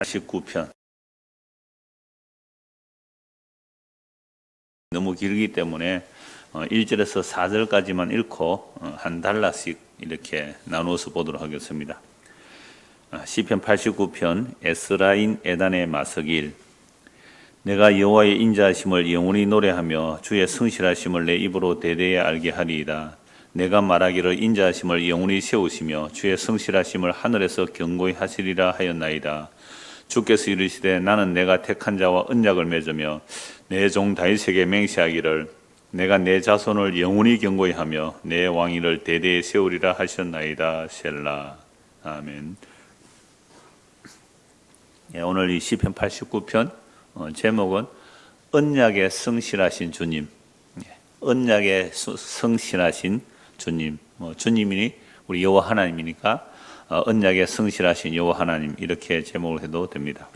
19편 너무 길기 때문에 1절에서 4절까지만 읽고 한 달락씩 이렇게 나누어서 보도록 하겠습니다. 시편 89편 에스라인 에단의 마서길. 내가 여호와의 인자하심을 영원히 노래하며 주의 성실하심을 내 입으로 대대에 알게 하리이다. 내가 말하기를 인자하심을 영원히 세우시며 주의 성실하심을 하늘에서 경고히 하시리라 하였나이다. 주께서 이르시되 나는 내가 택한 자와 언약을 맺으며 내 종 다윗에게 맹세하기를 내가 내 자손을 영원히 경고히 하며 내 왕위를 대대에 세우리라 하셨나이다. 셀라. 아멘. 오늘 이 시편 89편 제목은 언약에 성실하신 주님. 언약에 성실하신 주님. 주님이니 우리 여호와 하나님이니까 언약에 성실하신 여호와 하나님, 이렇게 제목을 해도 됩니다.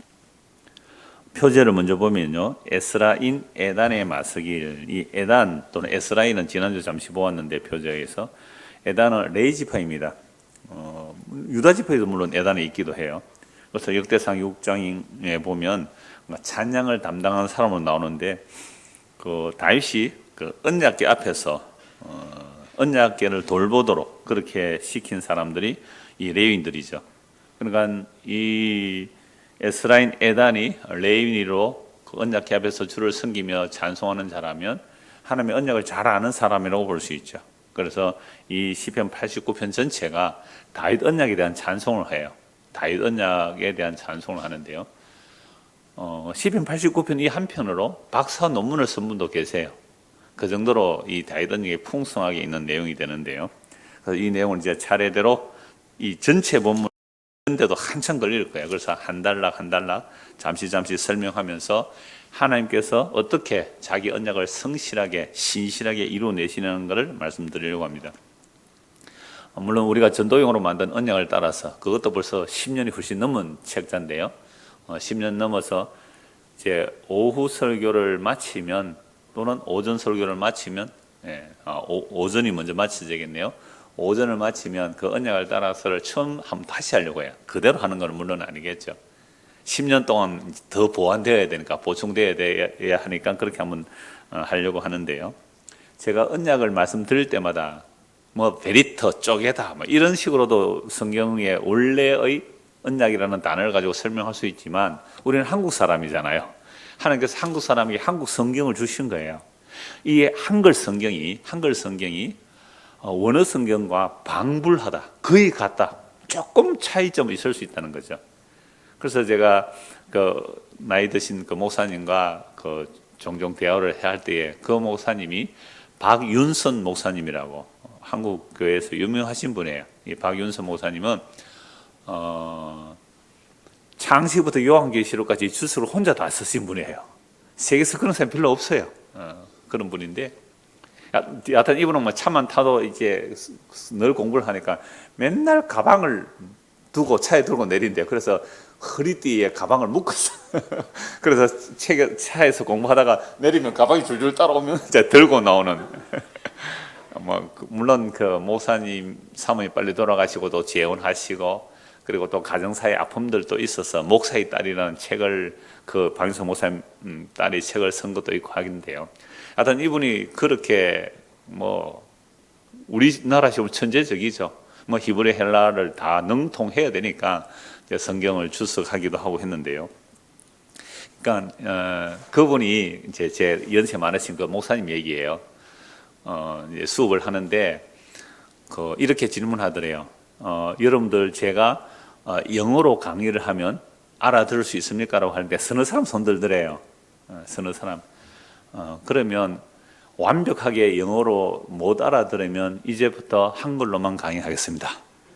표제를 먼저 보면요, 에스라인 에단의 마서길. 이 에단 또는 에스라인은 지난주 잠시 보았는데 표제에서 에단은 레이지파입니다. 유다지파에도 물론 에단에 있기도 해요. 그래서 역대상 6장에 보면 찬양을 담당하는 사람으로 나오는데, 그 다윗이 그 언약궤 앞에서 언약궤를 돌보도록 그렇게 시킨 사람들이 이 레위인들이죠. 그러니까 이 에스라인 에단이 레위인으로 그 언약궤 앞에서 주를 섬기며 찬송하는 자라면 하나님의 언약을 잘 아는 사람이라고 볼 수 있죠. 그래서 이 시편 89편 전체가 다윗 언약에 대한 찬송을 해요. 다윗 언약에 대한 찬송을 하는데요. 시편 89편 이 한편으로 박사 논문을 쓴 분도 계세요. 그 정도로 이 다윗 언약이 풍성하게 있는 내용이 되는데요. 그래서 이 내용을 이제 차례대로 이 전체 본문 인데도 한참 걸릴 거예요. 그래서 한 달락 잠시 설명하면서 하나님께서 어떻게 자기 언약을 성실하게 신실하게 이루어내시는 것을 말씀드리려고 합니다. 물론 우리가 전도용으로 만든 언약을 따라서 그것도 벌써 10년이 훨씬 넘은 책자인데요. 10년 넘어서 이제 오후 설교를 마치면 또는 오전 설교를 마치면, 오전이 먼저 마쳐지겠네요. 오전을 마치면 그 언약을 따라서를 처음 한번 다시 하려고 해요. 그대로 하는 건 물론 아니겠죠. 10년 동안 더 보완되어야 되니까, 보충되어야 하니까 그렇게 한번 하려고 하는데요. 제가 언약을 말씀드릴 때마다 베리터, 쪼개다 이런 식으로도 성경의 원래의 언약이라는 단어를 가지고 설명할 수 있지만, 우리는 한국 사람이잖아요. 하나님께서 한국 사람에게 한국 성경을 주신 거예요. 이 한글 성경이 원어 성경과 방불하다, 거의 같다, 조금 차이점이 있을 수 있다는 거죠. 그래서 제가 나이 드신 목사님과 종종 대화를 할 때에 그 목사님이 박윤선 목사님이라고 한국 교회에서 유명하신 분이에요. 이 박윤선 목사님은 창세기부터 요한계시록까지 주석을 혼자 다 쓰신 분이에요. 세계에서 그런 사람이 별로 없어요. 그런 분인데, 여하튼 이분은 차만 타도 이제 늘 공부를 하니까 맨날 가방을 두고 차에 들고 내린대요. 그래서 허리띠에 가방을 묶었어. 그래서 차에서 공부하다가 내리면 가방이 줄줄 따라오면 이제 들고 나오는. 물론 그 목사님 사모님 빨리 돌아가시고도 재혼하시고, 그리고 또 가정사의 아픔들도 있어서 목사의 딸이라는 책을, 그 박윤선 목사님 딸이 책을 쓴 것도 있고 하긴데요. 하여튼 이분이 그렇게 우리나라식으로 천재적이죠. 히브리 헬라를 다 능통해야 되니까 성경을 주석하기도 하고 했는데요. 그러니까 그분이 이제 제 연세 많으신 그 목사님 얘기예요. 이제 수업을 하는데 이렇게 질문하더래요. 여러분들 제가 영어로 강의를 하면 알아들을 수 있습니까? 라고 하는데 서너 사람 손 들더래요. 서너 사람. 그러면 완벽하게 영어로 못 알아들으면 이제부터 한글로만 강의하겠습니다.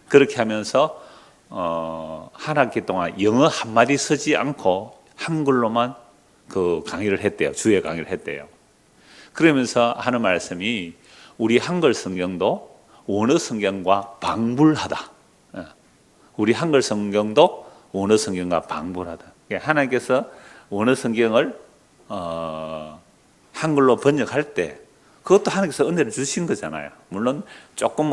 그렇게 하면서 한 학기 동안 영어 한마디 쓰지 않고 한글로만 그 강의를 했대요. 주에 강의를 했대요. 그러면서 하는 말씀이 우리 한글 성경도 원어 성경과 방불하다. 우리 한글 성경도 원어 성경과 방불하다. 하나님께서 원어 성경을 한글로 번역할 때 그것도 하나님께서 은혜를 주신 거잖아요. 물론 조금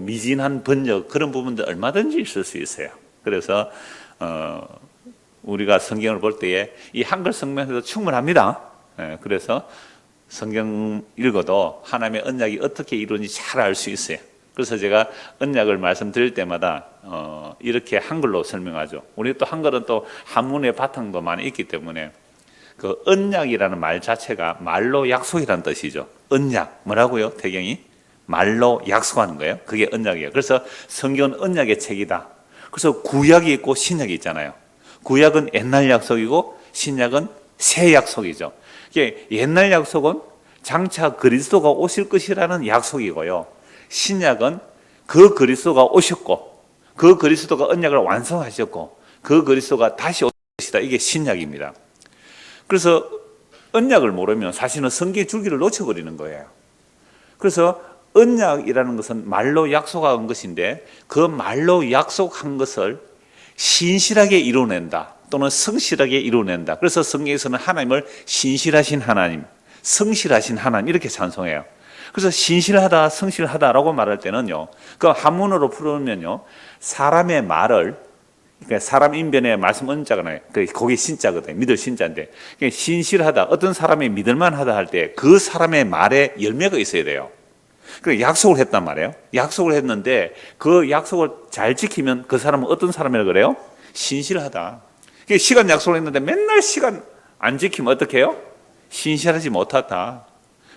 미진한 번역 그런 부분도 얼마든지 있을 수 있어요. 그래서 우리가 성경을 볼 때에 이 한글 성경에도 충분합니다. 그래서 성경 읽어도 하나님의 언약이 어떻게 이루어지는지 잘 알 수 있어요. 그래서 제가 언약을 말씀드릴 때마다 이렇게 한글로 설명하죠. 우리 또 한글은 또 한문의 바탕도 많이 있기 때문에 그 언약이라는 말 자체가 말로 약속이라는 뜻이죠. 언약 뭐라고요? 태경이 말로 약속하는 거예요. 그게 언약이에요. 그래서 성경은 언약의 책이다. 그래서 구약이 있고 신약이 있잖아요. 구약은 옛날 약속이고 신약은 새 약속이죠. 이게 옛날 약속은 장차 그리스도가 오실 것이라는 약속이고요. 신약은 그 그리스도가 오셨고 그 그리스도가 언약을 완성하셨고 그 그리스도가 다시 오실 것이다. 이게 신약입니다. 그래서 언약을 모르면 사실은 성경의 줄기를 놓쳐버리는 거예요. 그래서 언약이라는 것은 말로 약속한 것인데 그 말로 약속한 것을 신실하게 이루어낸다 또는 성실하게 이루어낸다. 그래서 성경에서는 하나님을 신실하신 하나님, 성실하신 하나님 이렇게 찬송해요. 그래서 신실하다, 성실하다라고 말할 때는요, 그 한문으로 풀으면요, 사람의 말을, 그러니까 사람 인변의 말씀 언자잖아요. 거기 신자거든요. 믿을 신자인데, 그러니까 신실하다, 어떤 사람이 믿을만하다 할 때 그 사람의 말에 열매가 있어야 돼요. 그 약속을 했단 말이에요. 약속을 했는데 그 약속을 잘 지키면 그 사람은 어떤 사람이라고 그래요? 신실하다. 시간 약속을 했는데 맨날 시간 안 지키면 어떻게 해요? 신실하지 못하다.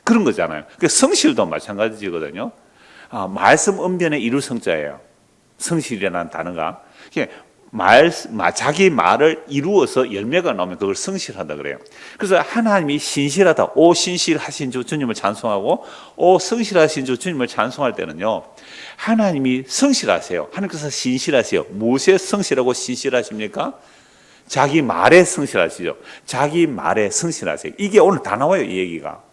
그런 거잖아요. 성실도 마찬가지거든요. 말씀 언변의 이룰 성자예요. 성실이라는 단어가. 자기 말을 이루어서 열매가 나오면 그걸 성실하다 그래요. 그래서 하나님이 신실하다. 오 신실하신 주 주님을 찬송하고 오 성실하신 주 주님을 찬송할 때는요, 하나님이 성실하세요. 하나님께서 신실하세요. 무엇에 성실하고 신실하십니까? 자기 말에 성실하시죠. 자기 말에 성실하세요. 이게 오늘 다 나와요, 이 얘기가.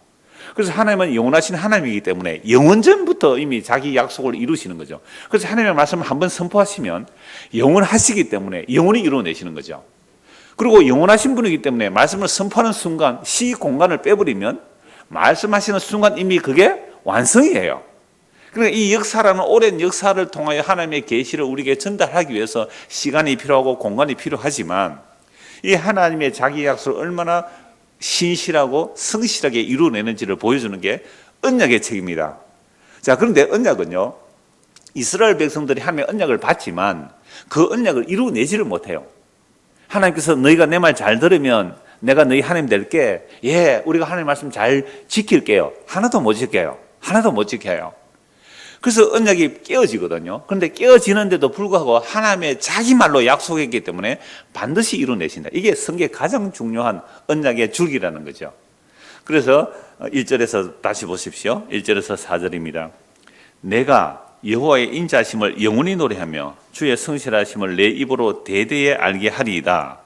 그래서 하나님은 영원하신 하나님이기 때문에 영원전부터 이미 자기 약속을 이루시는 거죠. 그래서 하나님의 말씀을 한번 선포하시면 영원하시기 때문에 영원히 이루어내시는 거죠. 그리고 영원하신 분이기 때문에 말씀을 선포하는 순간 시 공간을 빼버리면 말씀하시는 순간 이미 그게 완성이에요. 그러니까 이 역사라는 오랜 역사를 통하여 하나님의 계시를 우리에게 전달하기 위해서 시간이 필요하고 공간이 필요하지만 이 하나님의 자기 약속을 얼마나 신실하고 성실하게 이루어내는지를 보여주는 게 언약의 책입니다. 자, 그런데 언약은요, 이스라엘 백성들이 하나님의 언약을 받지만 그 언약을 이루어내지를 못해요. 하나님께서 너희가 내 말 잘 들으면 내가 너희 하나님 될게, 예, 우리가 하나님 말씀 잘 지킬게요. 하나도 못 지켜요. 하나도 못 지켜요. 그래서 언약이 깨어지거든요. 그런데 깨어지는데도 불구하고 하나님의 자기 말로 약속했기 때문에 반드시 이루어내신다. 이게 성경의 가장 중요한 언약의 줄기라는 거죠. 그래서 1절에서 다시 보십시오. 1절에서 4절입니다. 내가 여호와의 인자하심을 영원히 노래하며 주의 성실하심을 내 입으로 대대에 알게 하리이다.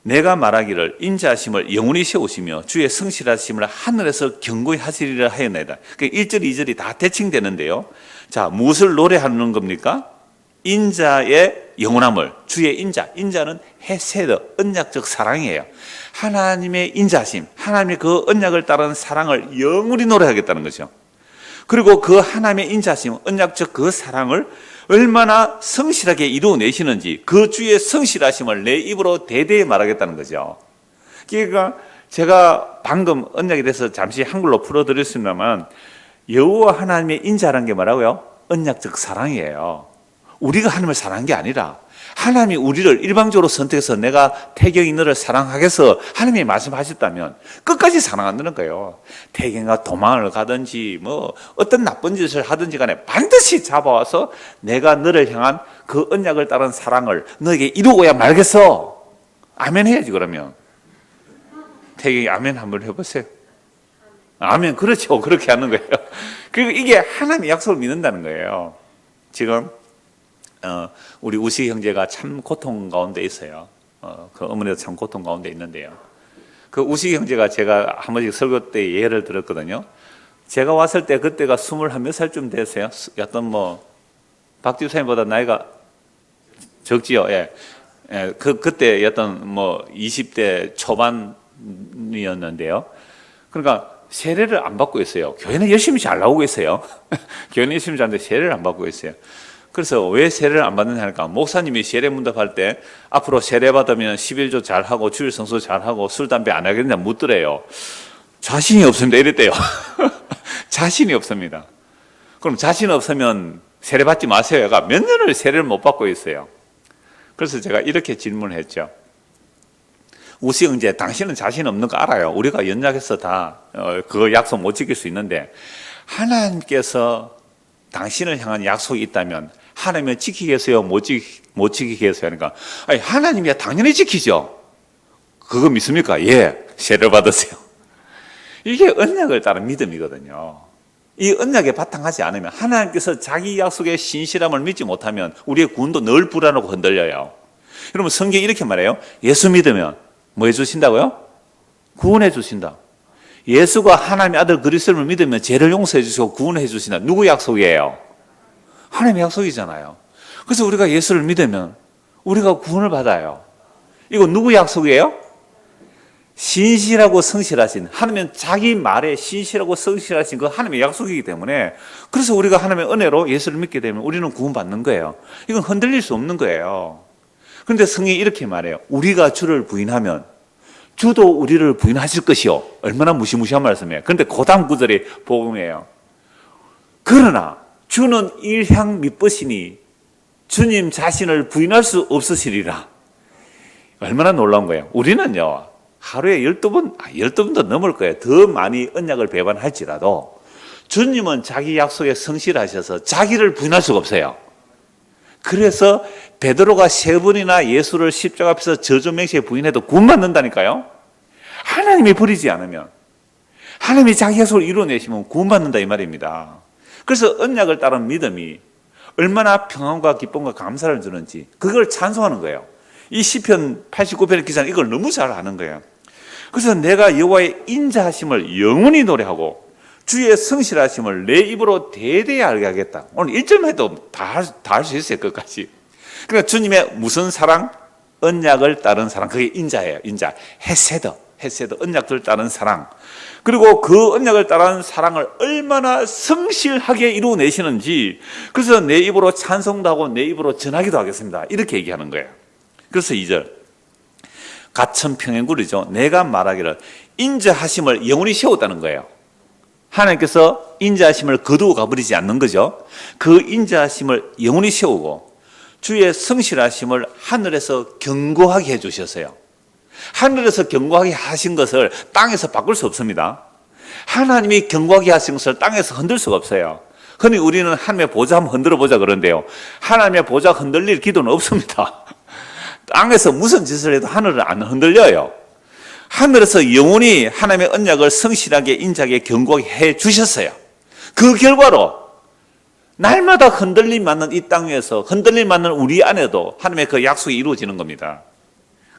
내가 말하기를 인자하심을 영원히 세우시며 주의 성실하심을 하늘에서 경고히 하시리라 하였나이다. 1절, 2절이 다 대칭되는데요. 자, 무엇을 노래하는 겁니까? 인자의 영원함을, 주의 인자, 인자는 헤세드, 언약적 사랑이에요. 하나님의 인자하심, 하나님의 그 언약을 따르는 사랑을 영원히 노래하겠다는 거죠. 그리고 그 하나님의 인자하심, 언약적 그 사랑을 얼마나 성실하게 이루어내시는지 그 주의 성실하심을 내 입으로 대대히 말하겠다는 거죠. 그러니까 제가 방금 언약에 대해서 잠시 한글로 풀어드렸습니다만 여호와 하나님의 인자라는 게 뭐라고요? 언약적 사랑이에요. 우리가 하나님을 사랑한 게 아니라 하나님이 우리를 일방적으로 선택해서 내가 태경이 너를 사랑하겠어 하나님이 말씀하셨다면 끝까지 사랑한다는 거예요. 태경이가 도망을 가든지 뭐 어떤 나쁜 짓을 하든지 간에 반드시 잡아와서 내가 너를 향한 그 언약을 따른 사랑을 너에게 이루어야 말겠어. 아멘 해야지. 그러면 태경이 아멘 한번 해보세요. 아멘. 그렇죠. 그렇게 하는 거예요. 그리고 이게 하나님의 약속을 믿는다는 거예요. 지금 우리 우시 형제가 참 고통 가운데 있어요. 그 어머니도 참 고통 가운데 있는데요. 그 우시 형제가 제가 한 번씩 설교 때 예를 들었거든요. 제가 왔을 때 그때가 21몇 살쯤 됐어요. 어떤 뭐 박지우사님보다 나이가 적지요. 예. 예. 그때 어떤 뭐 20대 초반이었는데요. 그러니까 세례를 안 받고 있어요. 교회는 열심히 잘 나오고 있어요. 교회는 열심히 잘하는데 세례를 안 받고 있어요. 그래서 왜 세례를 안 받느냐 하니까 목사님이 세례 문답할 때 앞으로 세례 받으면 11조 잘하고 주일 성수 잘하고 술 담배 안 하겠냐 묻더래요. 자신이 없습니다 이랬대요. 자신이 없습니다. 그럼 자신 없으면 세례 받지 마세요. 몇 년을 세례를 못 받고 있어요. 그래서 제가 이렇게 질문을 했죠. 우시 형제, 당신은 자신 없는 거 알아요. 우리가 연약해서 다 그 약속 못 지킬 수 있는데 하나님께서 당신을 향한 약속이 있다면 하나님은 지키겠어요? 못 지키겠어요? 하니까 아니, 하나님이야 당연히 지키죠. 그거 믿습니까? 예, 세례를 받으세요. 이게 언약을 따른 믿음이거든요. 이 언약에 바탕하지 않으면 하나님께서 자기 약속의 신실함을 믿지 못하면 우리의 구원도 늘 불안하고 흔들려요. 여러분 성경이 이렇게 말해요. 예수 믿으면 뭐 해주신다고요? 구원해 주신다. 예수가 하나님의 아들 그리스도를 믿으면 죄를 용서해 주시고 구원해 주신다. 누구 약속이에요? 하나님의 약속이잖아요. 그래서 우리가 예수를 믿으면 우리가 구원을 받아요. 이거 누구 약속이에요? 신실하고 성실하신, 하나님은 자기 말에 신실하고 성실하신 그 하나님의 약속이기 때문에, 그래서 우리가 하나님의 은혜로 예수를 믿게 되면 우리는 구원받는 거예요. 이건 흔들릴 수 없는 거예요. 그런데 성경이 이렇게 말해요. 우리가 주를 부인하면 주도 우리를 부인하실 것이요. 얼마나 무시무시한 말씀이에요. 그런데 그 다음 구절이 복음이에요. 그러나 주는 일향 미쁘시니 주님 자신을 부인할 수 없으시리라. 얼마나 놀라운 거예요. 우리는요 하루에 12번, 12번도 넘을 거예요. 더 많이 언약을 배반할지라도 주님은 자기 약속에 성실하셔서 자기를 부인할 수가 없어요. 그래서 베드로가 3번이나 예수를 십자가 앞에서 저주맹세에 부인해도 구원받는다니까요. 하나님이 버리지 않으면, 하나님이 자기 약속을 이루어내시면 구원받는다 이 말입니다. 그래서 언약을 따른 믿음이 얼마나 평안과 기쁨과 감사를 주는지 그걸 찬송하는 거예요. 이 시편 89편의 기자는 이걸 너무 잘 아는 거예요. 그래서 내가 여호와의 인자하심을 영원히 노래하고 주의 성실하심을 내 입으로 대대히 알게 하겠다. 오늘 1절만 해도 다 할 수 있어요. 끝까지. 그러니까 주님의 무슨 사랑? 언약을 따른 사랑. 그게 인자예요. 인자. 헤세드 언약을 따른 사랑. 그리고 그 언약을 따른 사랑을 얼마나 성실하게 이루어내시는지, 그래서 내 입으로 찬송도 하고 내 입으로 전하기도 하겠습니다. 이렇게 얘기하는 거예요. 그래서 2절 가천평행구리죠. 내가 말하기를 인자하심을 영원히 세웠다는 거예요. 하나님께서 인자하심을 거두어 가버리지 않는 거죠. 그 인자하심을 영원히 세우고 주의 성실하심을 하늘에서 견고하게 해주셨어요. 하늘에서 견고하게 하신 것을 땅에서 바꿀 수 없습니다. 하나님이 견고하게 하신 것을 땅에서 흔들 수가 없어요. 흔히 우리는 하나님의 보좌 한번 흔들어 보자 그런데요, 하나님의 보좌 흔들릴 기도는 없습니다. 땅에서 무슨 짓을 해도 하늘은 안 흔들려요. 하늘에서 영원히 하나님의 언약을 성실하게 인자하게 견고하게 해 주셨어요. 그 결과로 날마다 흔들림 맞는 이 땅 위에서 흔들림 맞는 우리 안에도 하나님의 그 약속이 이루어지는 겁니다.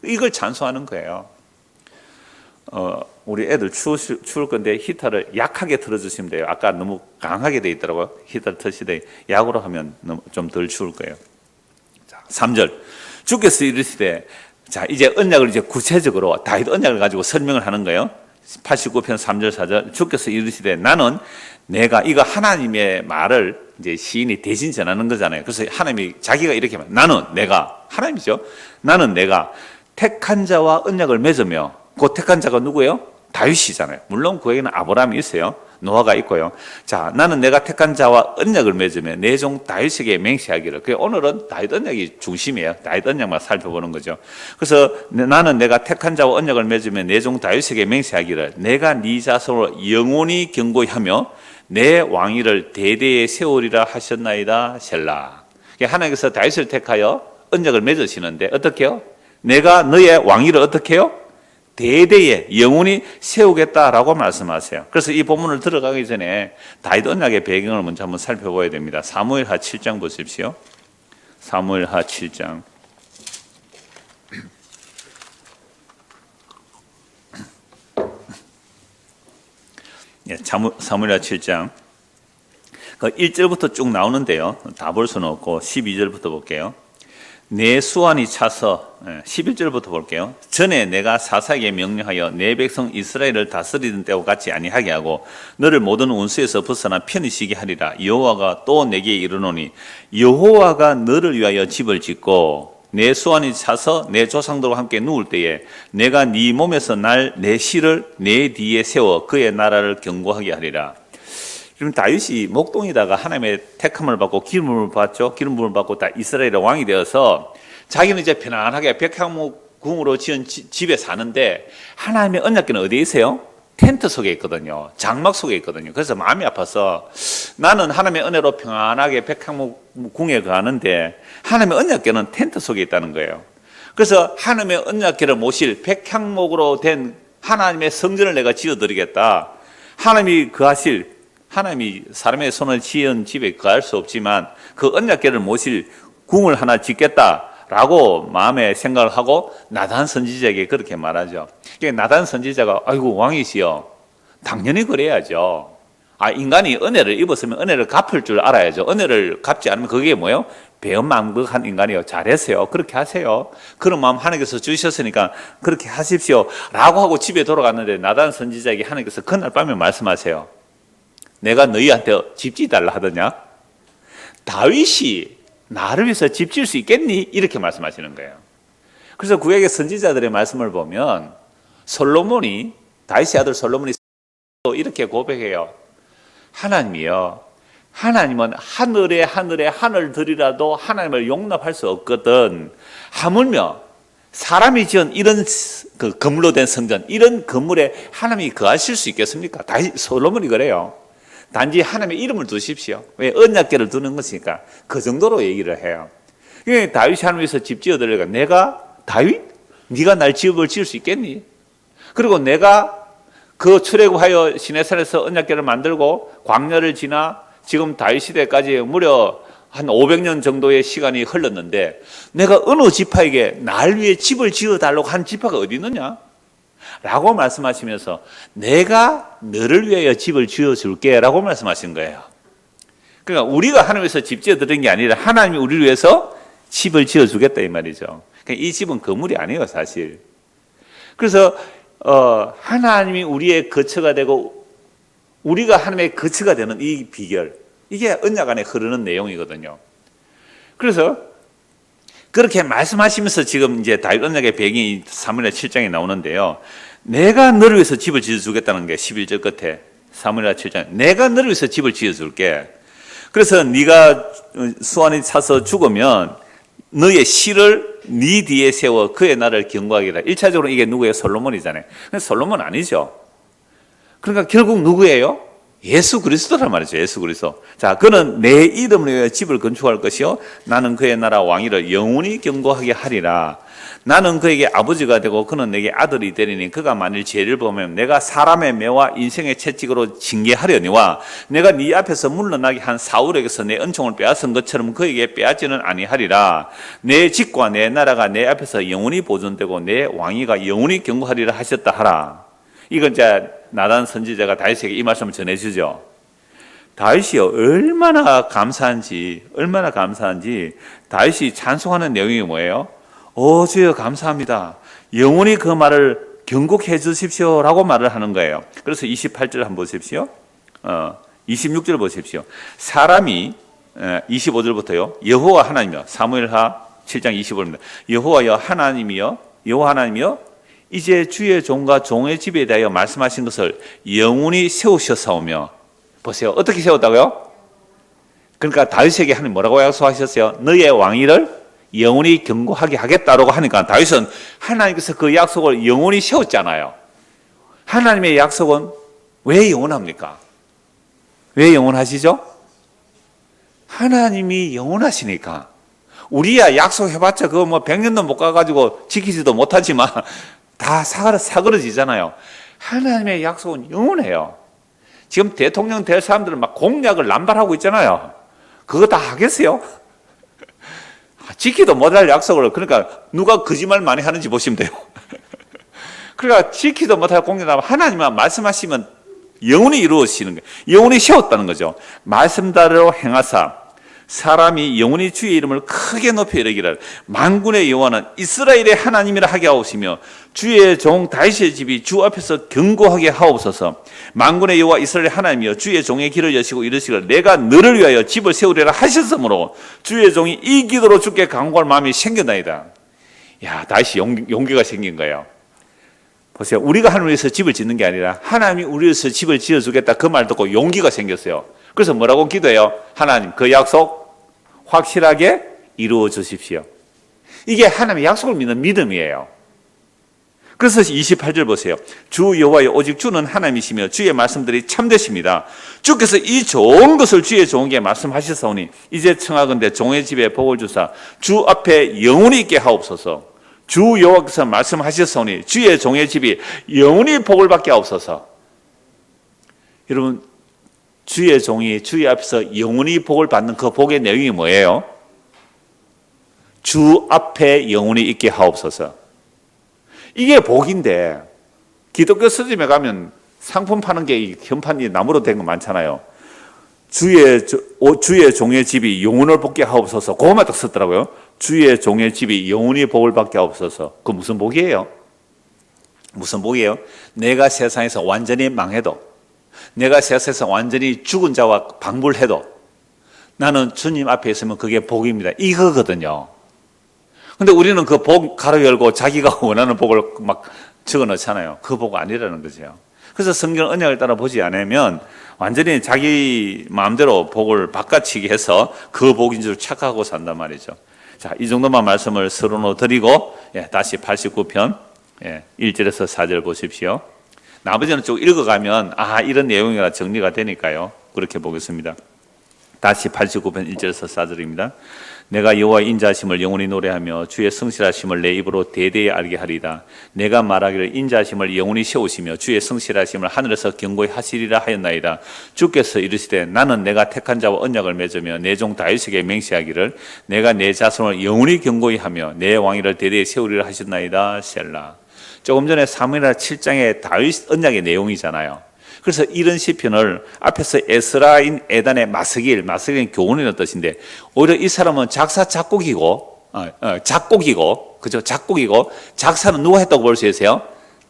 이걸 찬송하는 거예요. 우리 애들 추울 건데 히터를 약하게 틀어주시면 돼요. 아까 너무 강하게 돼 있더라고요. 히터를 틀시되 약으로 하면 좀 덜 추울 거예요. 자, 3절 주께서 이르시되, 자 이제 언약을 이제 구체적으로 다윗 언약을 가지고 설명을 하는 거예요. 89편 3절 4절 주께서 이르시되 나는 내가, 이거 하나님의 말을 이제 시인이 대신 전하는 거잖아요. 그래서 하나님이 자기가 이렇게 말, 나는 내가, 하나님이죠. 나는 내가 택한 자와 언약을 맺으며, 그 택한 자가 누구예요? 다윗이잖아요. 물론 그에게는 아브라함이 있어요. 노아가 있고요. 자, 나는 내가 택한 자와 언약을 맺으며 내 종 다윗에게 맹세하기를. 오늘은 다윗 언약이 중심이에요. 다윗 언약만 살펴보는 거죠. 그래서 나는 내가 택한 자와 언약을 맺으며 내 종 다윗에게 맹세하기를 내가 네 자손을 영원히 견고히 하며 내 왕위를 대대에 세우리라 하셨나이다. 셀라. 하나님께서 다윗을 택하여 언약을 맺으시는데 어떻게 해요? 내가 너의 왕위를 어떻게 해요? 대대에 영원히 세우겠다라고 말씀하세요. 그래서 이 본문을 들어가기 전에 다윗 언약의 배경을 먼저 한번 살펴봐야 됩니다. 사무엘하 7장 보십시오. 사무엘하 7장. 예, 사무엘하 7장. 1절부터 쭉 나오는데요. 다 볼 수는 없고 12절부터 볼게요. 내 수완이 차서 11절부터 볼게요. 전에 내가 사사에게 명령하여 내 백성 이스라엘을 다스리던 때와 같이 아니하게 하고 너를 모든 원수에서 벗어나 편히 쉬게 하리라. 여호와가 또 내게 이르노니 여호와가 너를 위하여 집을 짓고 내 수완이 차서 내 조상들과 함께 누울 때에 내가 네 몸에서 날 내 실을 내 뒤에 세워 그의 나라를 견고하게 하리라. 지금 다윗이 목동에다가 하나님의 택함을 받고 기름을 받죠. 기름을 받고 다 이스라엘의 왕이 되어서 자기는 이제 편안하게 백향목궁으로 지은 집에 사는데 하나님의 언약궤는 어디에 있어요? 텐트 속에 있거든요. 장막 속에 있거든요. 그래서 마음이 아파서 나는 하나님의 은혜로 평안하게 백향목궁에 가는데 하나님의 언약궤는 텐트 속에 있다는 거예요. 그래서 하나님의 언약궤를 모실 백향목으로 된 하나님의 성전을 내가 지어드리겠다. 하나님이 사람의 손을 지은 집에 거할 수 없지만 그 언약궤를 모실 궁을 하나 짓겠다라고 마음에 생각을 하고 나단 선지자에게 그렇게 말하죠. 그러니까 나단 선지자가 아이고 왕이시여 당연히 그래야죠. 인간이 은혜를 입었으면 은혜를 갚을 줄 알아야죠. 은혜를 갚지 않으면 그게 뭐예요? 배은망덕한 인간이요. 잘했어요. 그렇게 하세요. 그런 마음 하나님께서 주셨으니까 그렇게 하십시오 라고 하고 집에 돌아갔는데 나단 선지자에게 하나님께서 그날 밤에 말씀하세요. 내가 너희한테 집 지달라 하더냐? 다윗이 나를 위해서 집 지을 수 있겠니? 이렇게 말씀하시는 거예요. 그래서 구약의 선지자들의 말씀을 보면 다윗의 아들 솔로몬이 이렇게 고백해요. 하나님이요. 하나님은 하늘들이라도 하나님을 용납할 수 없거든. 하물며 사람이 지은 이런 그 건물로 된 성전, 이런 건물에 하나님이 거하실 수 있겠습니까? 솔로몬이 그래요. 단지 하나님의 이름을 두십시오. 왜? 언약궤를 두는 것이니까. 그 정도로 얘기를 해요. 다윗이 하나님께서 집 지어드리니까 내가 다윗? 네가 날 집을 지을 수 있겠니? 그리고 내가 그 출애굽하여 시내산에서 언약궤를 만들고 광야를 지나 지금 다윗 시대까지 무려 한 500년 정도의 시간이 흘렀는데 내가 어느 지파에게 날 위해 집을 지어달라고 한 지파가 어디 있느냐? 라고 말씀하시면서 내가 너를 위하여 집을 지어줄게 라고 말씀하신 거예요. 그러니까 우리가 하나님에서 집 지어드린 게 아니라 하나님이 우리를 위해서 집을 지어주겠다 이 말이죠. 그러니까 이 집은 건물이 아니에요 사실. 그래서 하나님이 우리의 거처가 되고 우리가 하나님의 거처가 되는 이 비결, 이게 언약 안에 흐르는 내용이거든요. 그래서 그렇게 말씀하시면서 지금 이제 다윗 언약의 배경이 사무엘하 7장에 나오는데요. 내가 너를 위해서 집을 지어주겠다는 게 11절 끝에 사무엘하 7장. 내가 너를 위해서 집을 지어줄게. 그래서 네가 수완이 차서 죽으면 너의 실을 네 뒤에 세워 그의 나라를 견고하게 하라. 1차적으로 이게 누구예요? 솔로몬이잖아요. 근데 솔로몬 아니죠. 그러니까 결국 누구예요? 예수 그리스도란 말이죠. 예수 그리스도. 자, 그는 내 이름을 위하여 집을 건축할 것이요 나는 그의 나라 왕위를 영원히 견고하게 하리라. 나는 그에게 아버지가 되고 그는 내게 아들이 되리니 그가 만일 죄를 범하면 내가 사람의 매와 인생의 채찍으로 징계하려니와 내가 네 앞에서 물러나게 한 사울에게서 내 은총을 빼앗은 것처럼 그에게 빼앗지는 아니하리라. 내 집과 내 나라가 내 앞에서 영원히 보존되고 내 왕위가 영원히 견고하리라 하셨다 하라. 이건 이제 나단 선지자가 다윗에게 이 말씀을 전해주죠. 다윗이 얼마나 감사한지 다윗이 찬송하는 내용이 뭐예요? 주여 감사합니다. 영원히 그 말을 경고해 주십시오 라고 말을 하는 거예요. 그래서 28절 한번 보십시오. 26절 보십시오. 사람이 25절부터요. 여호와 하나님이여, 사무엘하 7장 25절입니다. 여호와 하나님이여 이제 주의 종과 종의 집에 대하여 말씀하신 것을 영원히 세우셨사오며, 보세요. 어떻게 세웠다고요? 그러니까 다윗에게 하나님 뭐라고 약속하셨어요? 너의 왕위를 영원히 견고하게 하겠다라고 하니까 다윗은 하나님께서 그 약속을 영원히 세웠잖아요. 하나님의 약속은 왜 영원합니까? 왜 영원하시죠? 하나님이 영원하시니까. 우리야 약속해봤자 그거 뭐 100년도 못 가가지고 지키지도 못하지만 다 사그러지잖아요. 하나님의 약속은 영원해요. 지금 대통령 될 사람들은 막 공약을 남발하고 있잖아요. 그거 다 하겠어요? 지키도 못할 약속을, 그러니까 누가 거짓말 많이 하는지 보시면 돼요. 그러니까 지키도 못할 공약을 하나님만 말씀하시면 영원히 이루어지는 거예요. 영원히 세웠다는 거죠. 말씀대로 행하사 사람이 영원히 주의 이름을 크게 높여 이르기를 만군의 여호와는 이스라엘의 하나님이라 하게 하옵시며 주의 종 다윗의 집이 주 앞에서 견고하게 하옵소서. 만군의 여호와 이스라엘의 하나님이여 주의 종의 길을 여시고 이르시기를 내가 너를 위하여 집을 세우리라 하셨으므로 주의 종이 이 기도로 주께 간구할 마음이 생겼나이다. 야, 다윗이 용기가 생긴 거예요. 보세요. 우리가 하나님을 위해서 집을 짓는 게 아니라 하나님이 우리 위해서 집을 지어주겠다 그 말 듣고 용기가 생겼어요. 그래서 뭐라고 기도해요? 하나님 그 약속 확실하게 이루어 주십시오. 이게 하나님의 약속을 믿는 믿음이에요. 그래서 28절 보세요. 주 여호와여 오직 주는 하나님이시며 주의 말씀들이 참되십니다. 주께서 이 좋은 것을 주의 종에게 말씀하셨사오니 이제 청하건대 종의 집에 복을 주사 주 앞에 영원히 있게 하옵소서. 주 여호와께서 말씀하셨사오니 주의 종의 집이 영원히 복을 받게 하옵소서. 여러분, 주의 종이 주의 앞에서 영원히 복을 받는 그 복의 내용이 뭐예요? 주 앞에 영원히 있게 하옵소서. 이게 복인데 기독교 서점에 가면 상품 파는 게 현판이 나무로 된 거 많잖아요. 주의 종의 집이 영원을 복게 하옵소서. 그거만 딱 썼더라고요. 주의 종의 집이 영원히 복을 받게 하옵소서. 그 무슨 복이에요? 무슨 복이에요? 내가 세상에서 완전히 망해도, 내가 세상에서 완전히 죽은 자와 방불해도 나는 주님 앞에 있으면 그게 복입니다. 이거거든요. 근데 우리는 그 복 가로 열고 자기가 원하는 복을 막 적어 넣잖아요. 그 복 아니라는 거죠. 그래서 성경 언약을 따라 보지 않으면 완전히 자기 마음대로 복을 바꿔치기 해서 그 복인 줄 착각하고 산단 말이죠. 자, 이 정도만 말씀을 서론으로 드리고 다시 89편 1절에서 4절 보십시오. 나머지는 쭉 읽어가면 이런 내용이라 정리가 되니까요. 그렇게 보겠습니다. 다시 89편 1절에서 4절입니다. 내가 여호와의 인자하심을 영원히 노래하며 주의 성실하심을 내 입으로 대대히 알게 하리다. 내가 말하기를 인자하심을 영원히 세우시며 주의 성실하심을 하늘에서 견고히 하시리라 하였나이다. 주께서 이르시되 나는 내가 택한 자와 언약을 맺으며 내 종 다윗에게 맹세하기를 내가 내 자손을 영원히 견고히 하며 내 왕위를 대대히 세우리라 하셨나이다. 셀라. 조금 전에 사무엘하 7장의 다윗 언약의 내용이잖아요. 그래서 이런 시편을 앞에서 에스라인 에단의 마스길은 교훈이라는 뜻인데, 오히려 이 사람은 작곡이고, 그죠? 작곡이고, 작사는 누가 했다고 볼 수 있어요?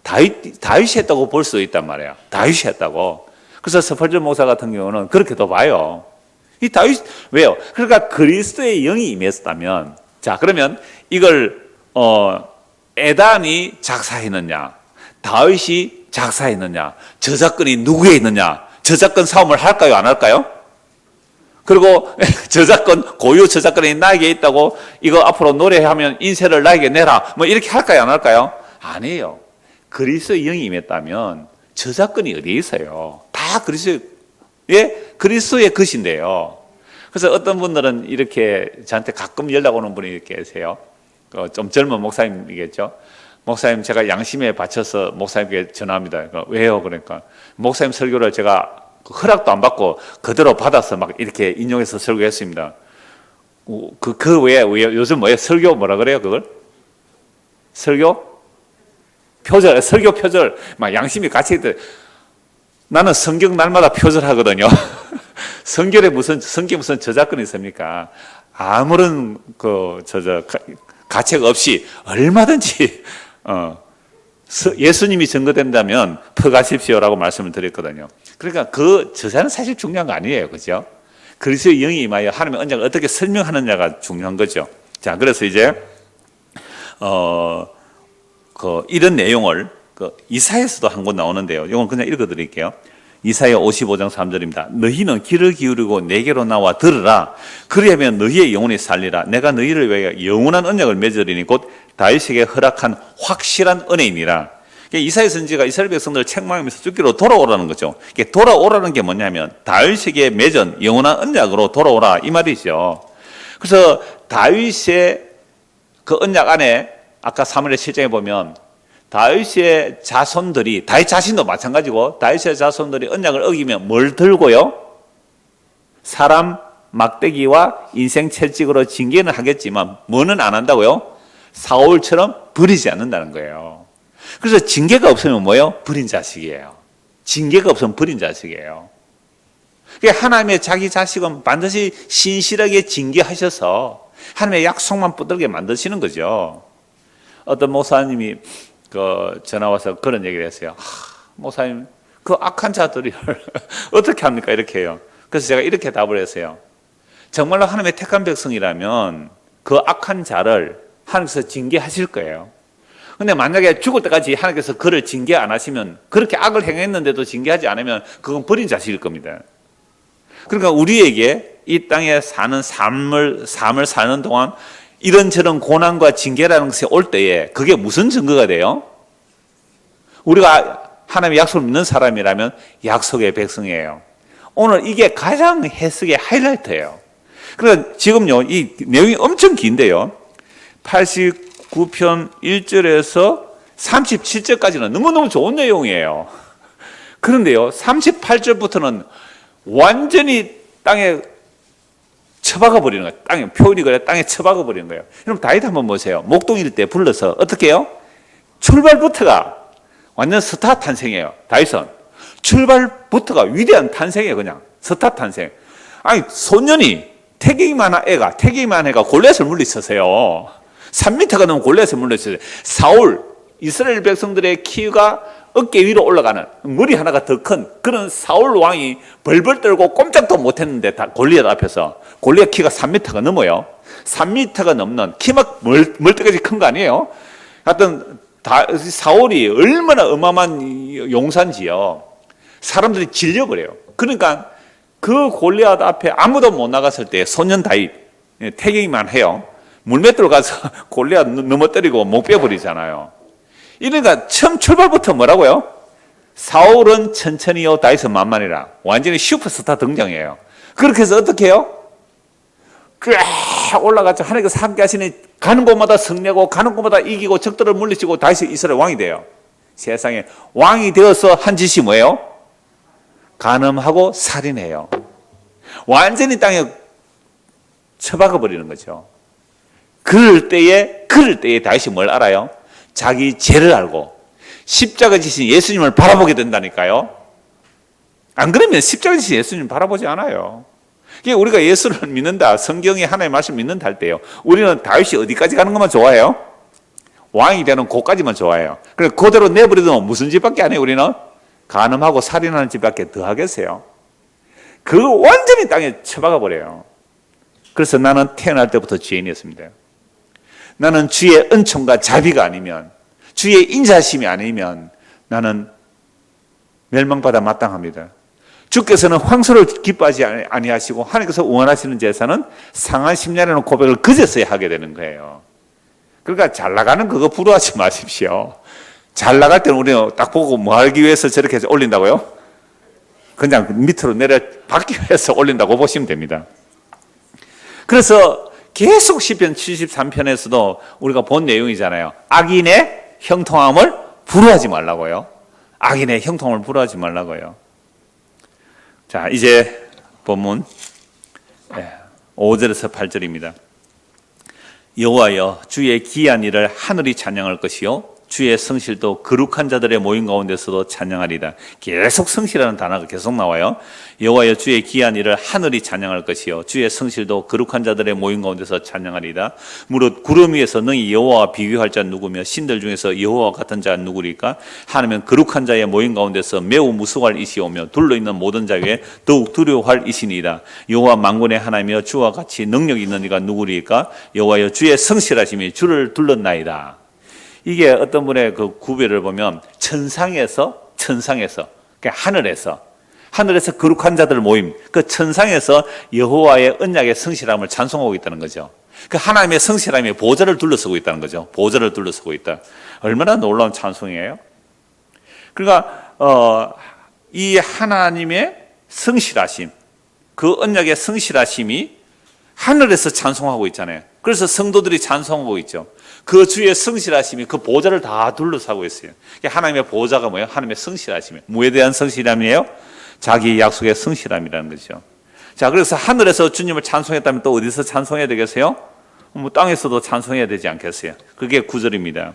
다윗이 했다고 볼 수 있단 말이에요. 다윗이 했다고. 그래서 서펄전 목사 같은 경우는 그렇게도 봐요. 이 다윗, 왜요? 그러니까 그리스도의 영이 임했다면, 자, 그러면 이걸, 에단이 작사했느냐, 다윗이 작사했느냐, 저작권이 누구에 있느냐, 저작권 싸움을 할까요, 안 할까요? 그리고 고유 저작권이 나에게 있다고 이거 앞으로 노래하면 인세를 나에게 내라, 뭐 이렇게 할까요, 안 할까요? 아니에요. 그리스도의 영이 임했다면 저작권이 어디에 있어요? 다 그리스도의 것인데요. 그래서 어떤 분들은 이렇게 저한테 가끔 연락 오는 분이 계세요. 좀 젊은 목사님이겠죠. 목사님, 제가 양심에 바쳐서 목사님께 전화합니다. 왜요? 그러니까 목사님 설교를 제가 허락도 안 받고 그대로 받아서 막 이렇게 인용해서 설교했습니다. 그 외에 요즘 뭐예요? 설교 뭐라 그래요? 그걸? 설교 표절. 막 양심이 같이 있대. 나는 성경 날마다 표절하거든요. 성경에 무슨 저작권이 있습니까? 아무런 가책 없이 얼마든지 예수님이 증거된다면 퍼가십시오라고 말씀을 드렸거든요. 그러니까 그 저자는 사실 중요한 거 아니에요, 그죠? 그리스도의 영이 임하여 하나님의 언약을 어떻게 설명하느냐가 중요한 거죠. 자, 그래서 이제 이런 내용을 이사야에서도 한 권 나오는데요. 이건 그냥 읽어드릴게요. 이사야 55장 3절입니다. 너희는 귀를 기울이고 내게로 나와 들으라. 그리하면 너희의 영혼이 살리라. 내가 너희를 위하여 영원한 언약을 맺으리니 곧 다윗에게 허락한 확실한 은혜이니라. 이사야 선지가 이스라엘 백성들을 책망하면서 죽기로 돌아오라는 거죠. 돌아오라는 게 뭐냐면 다윗에게 맺은 영원한 언약으로 돌아오라 이 말이죠. 그래서 다윗의 그 언약 안에 아까 사무엘 7장에 보면 다윗의 자손들이, 다윗 자신도 마찬가지고 다윗의 자손들이 언약을 어기면 뭘 들고요? 사람 막대기와 인생 채찍으로 징계는 하겠지만 뭐는 안 한다고요? 사울처럼 버리지 않는다는 거예요. 그래서 징계가 없으면 뭐예요? 버린 자식이에요. 징계가 없으면 버린 자식이에요. 하나님의 자기 자식은 반드시 신실하게 징계하셔서 하나님의 약속만 붙들게 만드시는 거죠. 어떤 목사님이 전화 와서 그런 얘기를 했어요. 목사님, 그 악한 자들을 어떻게 합니까? 이렇게 해요. 그래서 제가 이렇게 답을 했어요. 정말로 하나님의 택한 백성이라면 그 악한 자를 하나님께서 징계하실 거예요. 근데 만약에 죽을 때까지 하나님께서 그를 징계 안 하시면, 그렇게 악을 행했는데도 징계하지 않으면 그건 버린 자식일 겁니다. 그러니까 우리에게 이 땅에 사는 삶을 사는 동안 이런저런 고난과 징계라는 것이 올 때에 그게 무슨 증거가 돼요? 우리가 하나님의 약속을 믿는 사람이라면 약속의 백성이에요. 오늘 이게 가장 해석의 하이라이트예요. 그러니까 지금요, 이 내용이 엄청 긴데요. 89편 1절에서 37절까지는 너무너무 좋은 내용이에요. 그런데요, 38절부터는 완전히 땅에 처박아 버리는 거예요. 땅에, 표현이 그래, 땅에 처박아 버리는 거예요. 여러분, 다윗 한번 보세요. 목동일 때 불러서 어떻게 해요? 출발부터가 완전 스타 탄생이에요. 다윗은 출발부터가 위대한 탄생이에요. 그냥 스타 탄생. 아니, 소년이 태기만 애가 골리앗을 물리쳤어요. 3m가 넘는 골리앗을 물리쳤어요. 사울, 이스라엘 백성들의 키가 어깨 위로 올라가는, 머리 하나가 더 큰 그런 사울 왕이 벌벌 떨고 꼼짝도 못했는데 골리앗 앞에서, 골리앗 키가 3m가 넘어요. 3m가 넘는 키막 멀때까지 큰 거 아니에요? 하여튼 사울이 얼마나 어마어마한 용사인지요. 사람들이 질려버려요. 그러니까 그 골리앗 앞에 아무도 못 나갔을 때 소년 다윗, 태경이만 해요. 물맷돌 가서 골리앗 넘어뜨리고 못 빼버리잖아요. 이러니까 처음 출발부터 뭐라고요? 사울은 천천히요, 다윗은 만만이라. 완전히 슈퍼스타 등장이에요. 그렇게 해서 어떻게 해요? 쫙 올라가서 하나님께서 함께 하시니 가는 곳마다 승리하고 가는 곳마다 이기고 적들을 물리치고 다윗이 이스라엘 왕이 돼요. 세상에 왕이 되어서 한 짓이 뭐예요? 간음하고 살인해요. 완전히 땅에 처박아 버리는 거죠. 그럴 때에 다윗이 뭘 알아요? 자기 죄를 알고 십자가 지신 예수님을 바라보게 된다니까요. 안 그러면 십자가 지신 예수님 바라보지 않아요. 우리가 예수를 믿는다, 성경이 하나님의 말씀 믿는다 할 때요, 우리는 다윗이 어디까지 가는 것만 좋아해요? 왕이 되는 곳까지만 좋아해요. 그래서 그대로 내버려두면 무슨 짓밖에 안 해요? 우리는 간음하고 살인하는 짓밖에 더 하겠어요. 그거 완전히 땅에 처박아 버려요. 그래서 나는 태어날 때부터 죄인이었습니다. 나는 주의 은총과 자비가 아니면, 주의 인자심이 아니면 나는 멸망받아 마땅합니다. 주께서는 황소를 기뻐하지 아니하시고 하나님께서 원하시는 제사는 상한 심령이라는 고백을 그제서야 하게 되는 거예요. 그러니까 잘 나가는 그거 부러워하지 마십시오. 잘 나갈 때는 우리는 딱 보고 뭐 하기 위해서 저렇게 해서 올린다고요? 그냥 밑으로 내려 받기 위해서 올린다고 보시면 됩니다. 그래서 계속 시편 73편에서도 우리가 본 내용이잖아요. 악인의 형통함을 부러워하지 말라고요. 악인의 형통함을 부러워하지 말라고요. 자, 이제 본문 5절에서 8절입니다. 여호와여, 주의 기이한 일을 하늘이 찬양할 것이요 주의 성실도 거룩한 자들의 모임 가운데서도 찬양하리다. 계속 성실하는 단어가 계속 나와요. 여호와여, 주의 기이한 일을 하늘이 찬양할 것이요 주의 성실도 거룩한 자들의 모임 가운데서 찬양하리다. 무릇 구름 위에서 능히 여호와와 비교할 자 누구며 신들 중에서 여호와와 같은 자가 누구리까? 하나님은 거룩한 자의 모임 가운데서 매우 무수할 이시오며 둘러 있는 모든 자 위에 더욱 두려워할 이시니이다. 여호와 만군의 하나님이여, 주와 같이 능력 있는 이가 누구리까? 여호와여, 주의 성실하심이 주를 둘렀나이다. 이게 어떤 분의 그 구별을 보면 천상에서 그러니까 하늘에서 거룩한 자들 모임, 그 천상에서 여호와의 언약의 성실함을 찬송하고 있다는 거죠. 그 하나님의 성실함이 보좌를 둘러서고 있다는 거죠. 보좌를 둘러서고 있다. 얼마나 놀라운 찬송이에요. 그러니까 이 하나님의 성실하심, 그 언약의 성실하심이 하늘에서 찬송하고 있잖아요. 그래서 성도들이 찬송하고 있죠. 그 주의 성실하심이 그 보좌를 다 둘러싸고 있어요. 하나님의 보좌가 뭐예요? 하나님의 성실하심이에요. 뭐에 대한 성실함이에요? 자기 약속의 성실함이라는 거죠. 자, 그래서 하늘에서 주님을 찬송했다면 또 어디서 찬송해야 되겠어요? 뭐 땅에서도 찬송해야 되지 않겠어요? 그게 9절입니다.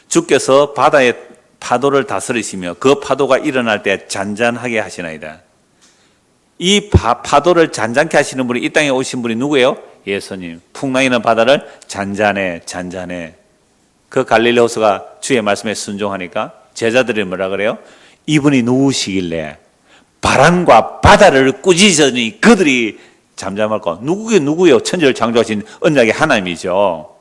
주께서 바다의 파도를 다스리시며 그 파도가 일어날 때 잔잔하게 하시나이다. 이 파도를 잔잔케 하시는 분이 이 땅에 오신 분이 누구예요? 예수님. 풍랑이는 바다를 잔잔해, 잔잔해. 그 갈릴리 호수가 주의 말씀에 순종하니까 제자들이 뭐라 그래요? 이분이 누구시길래 바람과 바다를 꾸짖으니 그들이 잠잠할까? 누구요? 천지를 창조하신 언약의 하나님이죠.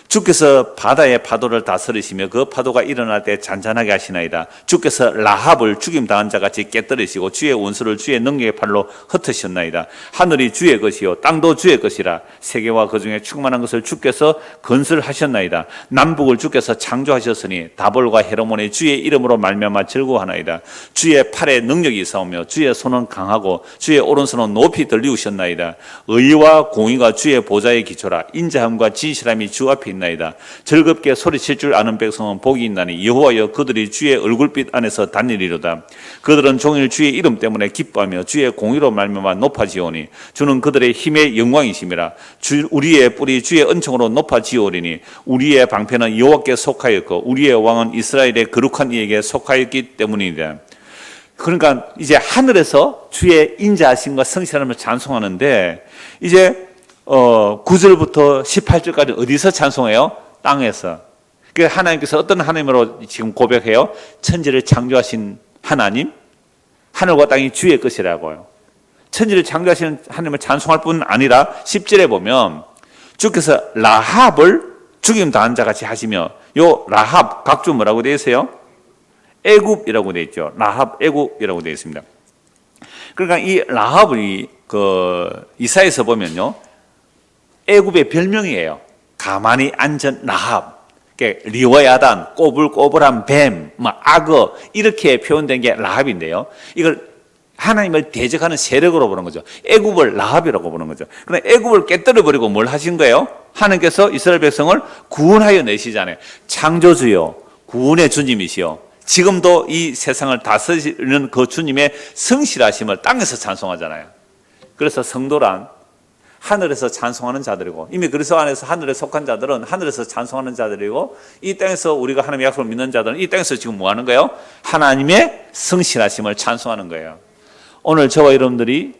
주께서 바다의 파도를 다스리시며 그 파도가 일어날 때 잔잔하게 하시나이다. 주께서 라합을 죽임당한 자같이 깨뜨리시고 주의 원수를 주의 능력의 팔로 흩으셨나이다. 하늘이 주의 것이요 땅도 주의 것이라. 세계와 그 중에 충만한 것을 주께서 건설하셨나이다. 남북을 주께서 창조하셨으니 다볼과 헤르몬이 주의 이름으로 말미암아 즐거워하나이다. 주의 팔에 능력이 있사오며 주의 손은 강하고 주의 오른손은 높이 들리우셨나이다. 의와 공의가 주의 보좌의 기초라. 인자함과 진실함이 주 앞에 나이다. 즐겁게 소리칠 줄 아는 백성은 복이 있나니 여호와여 그들이 주의 얼굴빛 안에서 다니리로다. 그들은 종일 주의 이름 때문에 기뻐하며 주의 공의로 말미암아 높아지오니 주는 그들의 힘의 영광이심이라. 우리의 뿔이 주의 은총으로 높아지오리니 우리의 방패는 여호와께 속하였고 우리의 왕은 이스라엘의 거룩한 이에게 속하였기 때문이다. 그러니까 이제 하늘에서 주의 인자하심과 성실함을 찬송하는데 이제 9절부터 18절까지 어디서 찬송해요? 땅에서. 그 하나님께서 어떤 하나님으로 지금 고백해요? 천지를 창조하신 하나님, 하늘과 땅이 주의 것이라고요. 천지를 창조하신 하나님을 찬송할 뿐 아니라 10절에 보면 주께서 라합을 죽임당한 자같이 하시며, 요 라합 각주 뭐라고 되어 있어요? 애굽이라고 되어 있죠. 라합 애굽이라고 되어 있습니다. 그러니까 이 라합이 이사야에서 보면요, 애굽의 별명이에요. 가만히 앉은 라합, 리워야단, 꼬불꼬불한 뱀, 악어 이렇게 표현된 게 라합인데요. 이걸 하나님을 대적하는 세력으로 보는 거죠. 애굽을 라합이라고 보는 거죠. 그런데 애굽을 깨뜨려 버리고 뭘 하신 거예요? 하나님께서 이스라엘 백성을 구원하여 내시잖아요. 창조주요, 구원의 주님이시요. 지금도 이 세상을 다스리는 그 주님의 성실하심을 땅에서 찬송하잖아요. 그래서 성도란 하늘에서 찬송하는 자들이고, 이미 그리스도 안에서 하늘에 속한 자들은 하늘에서 찬송하는 자들이고, 이 땅에서 우리가 하나님의 약속을 믿는 자들은 이 땅에서 지금 뭐 하는 거예요? 하나님의 성실하심을 찬송하는 거예요. 오늘 저와 여러분들이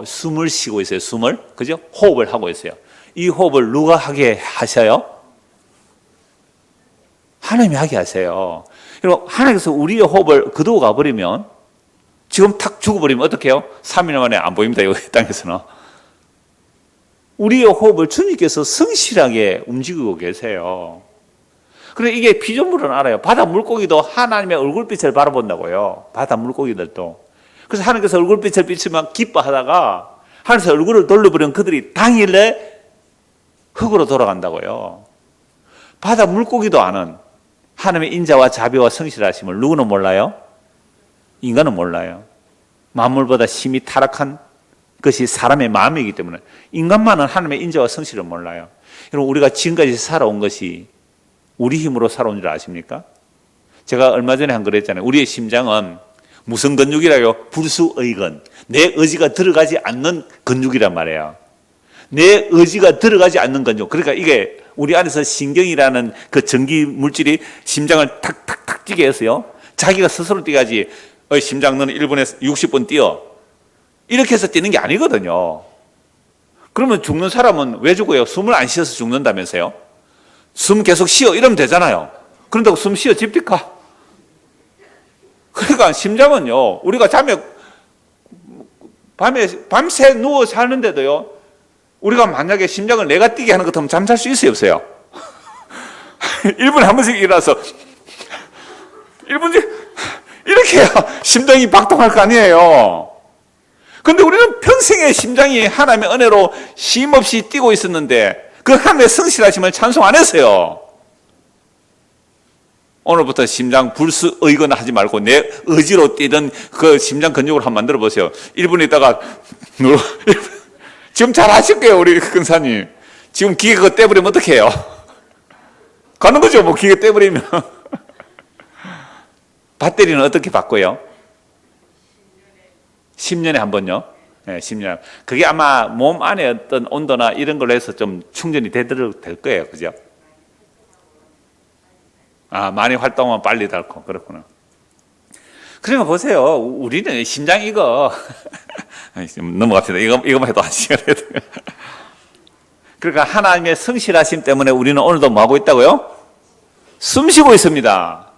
숨을 쉬고 있어요. 숨을, 그죠? 호흡을 하고 있어요. 이 호흡을 누가 하게 하셔요? 하나님이 하게 하세요. 그리고 하나님께서 우리의 호흡을 거두어 가버리면, 지금 탁 죽어버리면 어떻게 해요? 3일 만에 안 보입니다. 이 땅에서는. 우리의 호흡을 주님께서 성실하게 움직이고 계세요. 그런데 이게 피조물은 알아요. 바다 물고기도 하나님의 얼굴빛을 바라본다고요. 바다 물고기들도. 그래서 하나님께서 얼굴빛을 비추면 기뻐하다가 하늘에서 얼굴을 돌려버리면 그들이 당일에 흙으로 돌아간다고요. 바다 물고기도 아는 하나님의 인자와 자비와 성실하심을 누구는 몰라요? 인간은 몰라요. 만물보다 심히 타락한 그것이 사람의 마음이기 때문에 인간만은 하나님의 인자와 성실을 몰라요. 여러분, 우리가 지금까지 살아온 것이 우리 힘으로 살아온 줄 아십니까? 제가 얼마 전에 한 글 했잖아요. 우리의 심장은 무슨 근육이라요? 불수의근. 내 의지가 들어가지 않는 근육이란 말이에요. 내 의지가 들어가지 않는 근육. 그러니까 이게 우리 안에서 신경이라는 그 전기 물질이 심장을 탁탁탁 뛰게 해서요, 자기가 스스로 뛰어야지. 심장 너는 1분에 60번 뛰어. 이렇게 해서 뛰는 게 아니거든요. 그러면 죽는 사람은 왜 죽어요? 숨을 안 쉬어서 죽는다면서요? 숨 계속 쉬어 이러면 되잖아요. 그런다고 숨 쉬어 집니까? 그러니까 심장은요, 우리가 밤새 누워 사는데도요, 우리가 만약에 심장을 내가 뛰게 하는 것 같으면 잠잘 수 있어요, 없어요? 1분에 한 번씩 일어나서 1분 뒤 이렇게 해야 심장이 박동할 거 아니에요. 그런데 우리는 평생에 심장이 하나님의 은혜로 쉼없이 뛰고 있었는데 그 하나님의 성실하심을 찬송 안 했어요. 오늘부터 심장 불수의거나 하지 말고 내 의지로 뛰던 그 심장 근육을 한번 만들어 보세요. 1분 있다가 지금 잘 하실 거예요, 우리 근사님. 지금 기계 그거 떼버리면 어떻게 해요? 가는 거죠, 뭐 기계 떼버리면. 배터리는 어떻게 바꿔요? 10년에 한 번요. 네, 10년. 그게 아마 몸 안에 어떤 온도나 이런 걸로 해서 좀 충전이 되도록 될 거예요. 그죠? 많이 활동하면 빨리 닳고, 그렇구나. 그러면 보세요. 우리는 심장 이거 넘어갑시다. 이거만 해도 한 시간 해도. 그러니까 하나님의 성실하심 때문에 우리는 오늘도 뭐 하고 있다고요? 숨 쉬고 있습니다.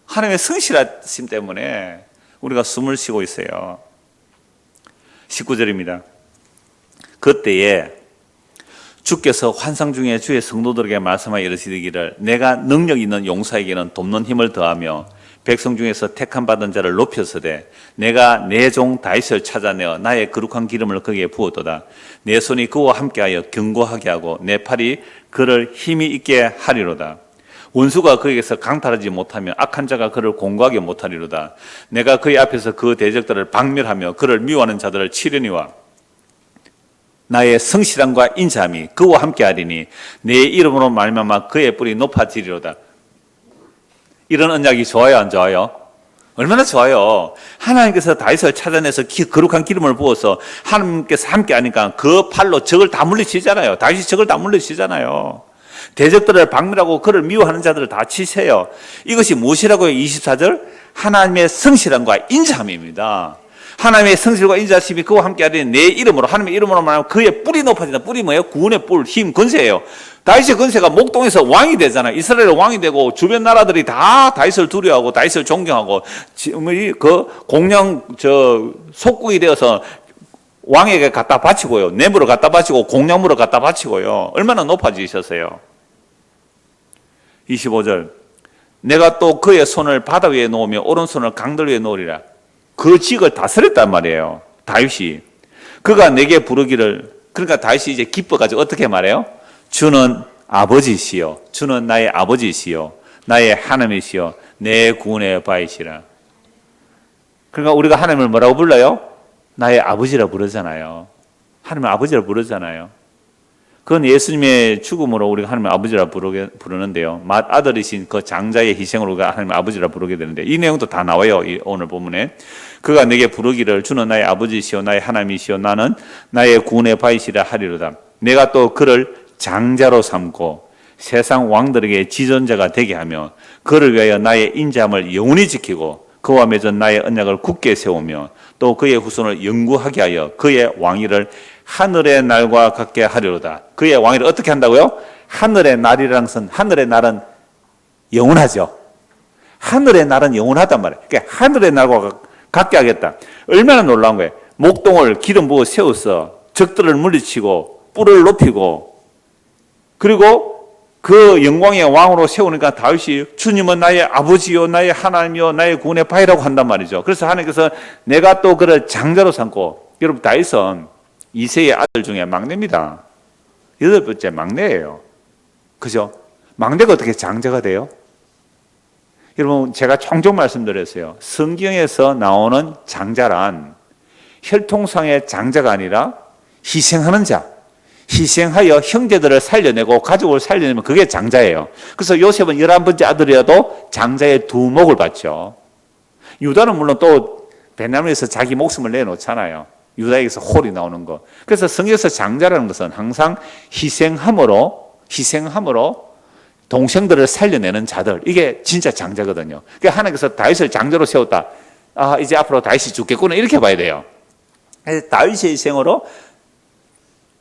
하나님의 성실하심 때문에 우리가 숨을 쉬고 있어요. 19절입니다. 그때에 주께서 환상 중에 주의 성도들에게 말씀하여 이르시기를 내가 능력 있는 용사에게는 돕는 힘을 더하며 백성 중에서 택함 받은 자를 높였으되 내가 내 종 다윗을 찾아내어 나의 거룩한 기름을 그에게 부었도다. 내 손이 그와 함께하여 견고하게 하고 내 팔이 그를 힘이 있게 하리로다. 원수가 그에게서 강탈하지 못하며 악한 자가 그를 공고하게 못하리로다. 내가 그의 앞에서 그 대적들을 박멸하며 그를 미워하는 자들을 치르니와 나의 성실함과 인자함이 그와 함께하리니 내 이름으로 말미암아 그의 뿔이 높아지리로다. 이런 언약이 좋아요, 안 좋아요? 얼마나 좋아요. 하나님께서 다윗을 찾아내서 거룩한 기름을 부어서 하나님께서 함께하니까 그 팔로 적을 다 물리치잖아요. 다윗이 적을 다 물리치잖아요. 대적들을 박멸하고 그를 미워하는 자들을 다 치세요. 이것이 무엇이라고요? 24절 하나님의 성실함과 인자함입니다. 하나님의 성실과 인자심이 그와 함께하리니 내 이름으로 하나님의 이름으로 말하면 그의 뿔이 높아진다. 뿔이 뭐예요? 구원의 뿔, 힘, 건세예요. 다윗의 건세가 목동에서 왕이 되잖아요. 이스라엘 왕이 되고 주변 나라들이 다 다윗을 두려워하고 다윗을 존경하고 그 공양 속국이 되어서 왕에게 갖다 바치고요. 뇌물을 갖다 바치고 공양물을 갖다 바치고요. 얼마나 높아지셨어요. 25절 내가 또 그의 손을 바다 위에 놓으며 오른손을 강들 위에 놓으리라. 그 지역을 다스렸단 말이에요. 다윗이. 그가 내게 부르기를 그러니까 다윗이 이제 기뻐가지고 어떻게 말해요? 주는 아버지시여 주는 나의 아버지시여 나의 하나님이시여 내 구원의 바이시라. 그러니까 우리가 하나님을 뭐라고 불러요? 나의 아버지라 부르잖아요. 하나님을 아버지라 부르잖아요. 그건 예수님의 죽음으로 우리가 하나님을 아버지라 부르는데요. 맏아들이신 그 장자의 희생으로 우리가 하나님을 아버지라 부르게 되는데 이 내용도 다 나와요. 오늘 본문에. 그가 내게 부르기를 주는 나의 아버지시여 나의 하나님이시여 나는 나의 구원의 바이시라 하리로다. 내가 또 그를 장자로 삼고 세상 왕들에게 지존자가 되게 하며 그를 위하여 나의 인자함을 영원히 지키고 그와 맺은 나의 언약을 굳게 세우며 또 그의 후손을 영구하게 하여 그의 왕위를 하늘의 날과 같게 하리로다. 그의 왕위를 어떻게 한다고요? 하늘의 날이라는 것은 하늘의 날은 영원하죠. 하늘의 날은 영원하단 말이에요. 그러니까 하늘의 날과 같게 하겠다. 얼마나 놀라운 거예요. 목동을 기름 부어 세워서 적들을 물리치고 뿔을 높이고 그리고 그 영광의 왕으로 세우니까 다윗이 주님은 나의 아버지요 나의 하나님이요 나의 구원의 바위라고 한단 말이죠. 그래서 하나님께서 내가 또 그를 장자로 삼고 여러분 다윗은 이세의 아들 중에 막내입니다. 8번째 막내예요. 그죠? 막내가 어떻게 장자가 돼요? 여러분 제가 종종 말씀드렸어요. 성경에서 나오는 장자란 혈통상의 장자가 아니라 희생하는 자. 희생하여 형제들을 살려내고 가족을 살려내면 그게 장자예요. 그래서 요셉은 11번째 아들이라도 장자의 두목을 받죠. 유다는 물론 또 베냐민에서 자기 목숨을 내놓잖아요. 유다에게서 홀이 나오는 거. 그래서 성경에서 장자라는 것은 항상 희생함으로 동생들을 살려내는 자들. 이게 진짜 장자거든요. 그러니까 하나님께서 다윗을 장자로 세웠다. 아, 이제 앞으로 다윗이 죽겠구나. 이렇게 봐야 돼요. 다윗의 희생으로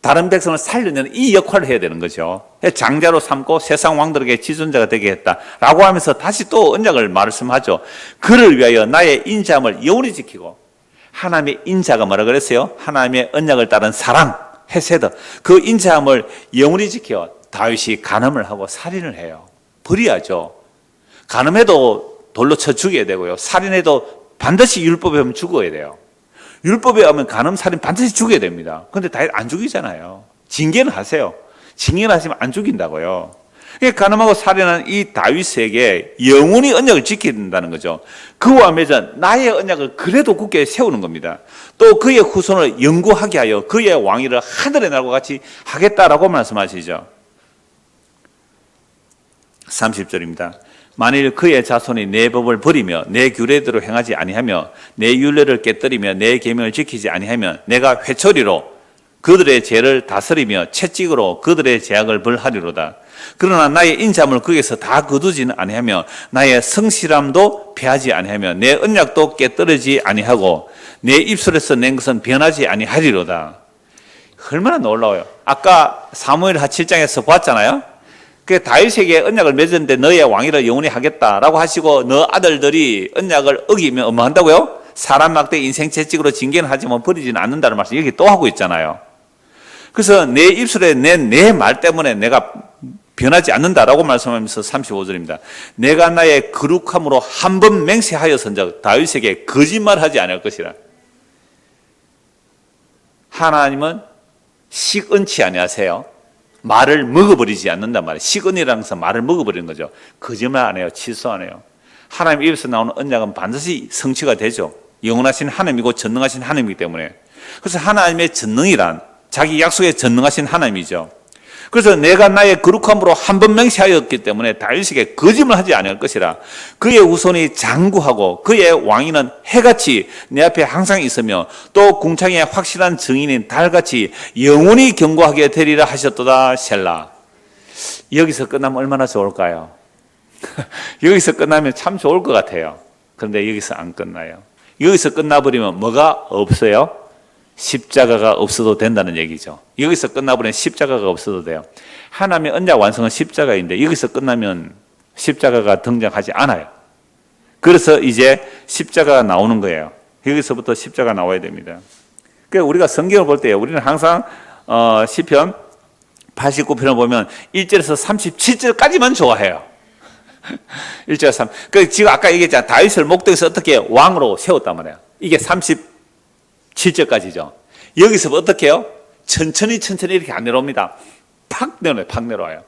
다른 백성을 살려내는 이 역할을 해야 되는 거죠. 장자로 삼고 세상 왕들에게 지존자가 되게 했다라고 하면서 다시 또 언약을 말씀하죠. 그를 위하여 나의 인자함을 영원히 지키고 하나님의 인자가 뭐라 그랬어요? 하나님의 언약을 따른 사랑, 헤세드. 그 인자함을 영원히 지켜 다윗이 간음을 하고 살인을 해요. 버려야죠. 간음해도 돌로 쳐 죽여야 되고요. 살인해도 반드시 율법에 하면 죽어야 돼요. 율법에 하면 간음, 살인 반드시 죽여야 됩니다. 그런데 다윗 안 죽이잖아요. 징계는 하세요. 징계는 하시면 안 죽인다고요. 그러니까 간음하고 살인한 이 다윗에게 영원히 언약을 지켜야 된다는 거죠. 그와 맺은 나의 언약을 그래도 굳게 세우는 겁니다. 또 그의 후손을 영구하게 하여 그의 왕위를 하늘의 날과 같이 하겠다라고 말씀하시죠. 30절입니다. 만일 그의 자손이 내 법을 버리며 내 규례대로 행하지 아니하며 내 율례를 깨뜨리며 내 계명을 지키지 아니하면 내가 회초리로 그들의 죄를 다스리며 채찍으로 그들의 죄악을 벌하리로다. 그러나 나의 인자함을 거기에서 다 거두지는 아니하며 나의 성실함도 패하지 아니하며 내 언약도 깨뜨리지 아니하고 내 입술에서 낸 것은 변하지 아니하리로다. 얼마나 놀라워요. 아까 사무엘하 7장에서 봤잖아요. 그 다윗에게 언약을 맺었는데 너의 왕위를 영원히 하겠다라고 하시고 너 아들들이 언약을 어기면 뭐 한다고요? 사람 막대 인생 채찍으로 징계는 하지만 버리지는 않는다는 말씀 여기 또 하고 있잖아요. 그래서 내 입술에 낸 내 말 때문에 내가 변하지 않는다라고 말씀하면서 35절입니다. 내가 나의 거룩함으로 한 번 맹세하였은즉 다윗에게 거짓말하지 않을 것이라. 하나님은 식은치 아니하세요. 말을 먹어버리지 않는단 말이에요. 식은이라는 것은 말을 먹어버리는 거죠. 거짓말 안 해요. 실수 안 해요. 하나님 입에서 나오는 언약은 반드시 성취가 되죠. 영원하신 하나님이고 전능하신 하나님이기 때문에. 그래서 하나님의 전능이란 자기 약속에 전능하신 하나님이죠. 그래서 내가 나의 거룩함으로 한 번 맹세하였기 때문에 다윗에게 거짓말하지 않을 것이라. 그의 후손이 장구하고 그의 왕위는 해같이 내 앞에 항상 있으며 또 궁창의 확실한 증인인 달같이 영원히 견고하게 되리라 하셨도다. 셀라. 여기서 끝나면 얼마나 좋을까요? 여기서 끝나면 참 좋을 것 같아요. 그런데 여기서 안 끝나요. 여기서 끝나버리면 뭐가 없어요? 십자가가 없어도 된다는 얘기죠. 여기서 끝나버리면 십자가가 없어도 돼요. 하나님의 언약 완성은 십자가인데 여기서 끝나면 십자가가 등장하지 않아요. 그래서 이제 십자가가 나오는 거예요. 여기서부터 십자가 나와야 됩니다. 그러니까 우리가 성경을 볼 때 우리는 항상 시편 89편을 보면 1절에서 37절까지만 좋아해요. 1절 3. 그 지금 아까 얘기했잖아요. 다윗을 목동에서 어떻게 왕으로 세웠단 말이에요. 이게 37절까지죠. 여기서 어떻게 해요? 천천히 이렇게 안 내려옵니다. 팍 내려와요.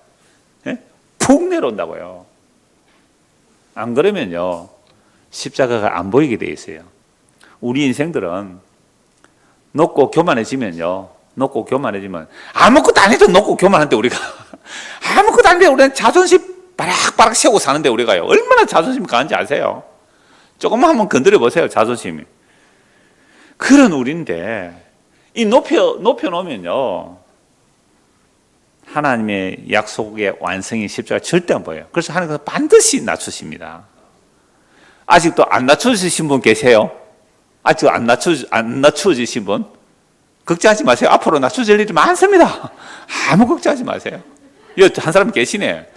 예? 푹 내려온다고요. 안 그러면요, 십자가가 안 보이게 돼 있어요. 우리 인생들은 높고 교만해지면 아무것도 안 해도 높고 교만한데 우리가 아무것도 안 해도 우리는 자존심 바락바락 세우고 사는데 우리가요, 얼마나 자존심이 강한지 아세요? 조금만 한번 건드려 보세요, 자존심이. 그런 우리인데 이 높여놓으면요, 하나님의 약속의 완성이 십자가 절대 안 보여요. 그래서 하나님께서 반드시 낮추십니다. 아직도 안 낮춰지신 분 계세요? 아직 안 낮춰지신 분? 걱정하지 마세요. 앞으로 낮춰질 일이 많습니다. 아무 걱정하지 마세요. 여기 한 사람 계시네.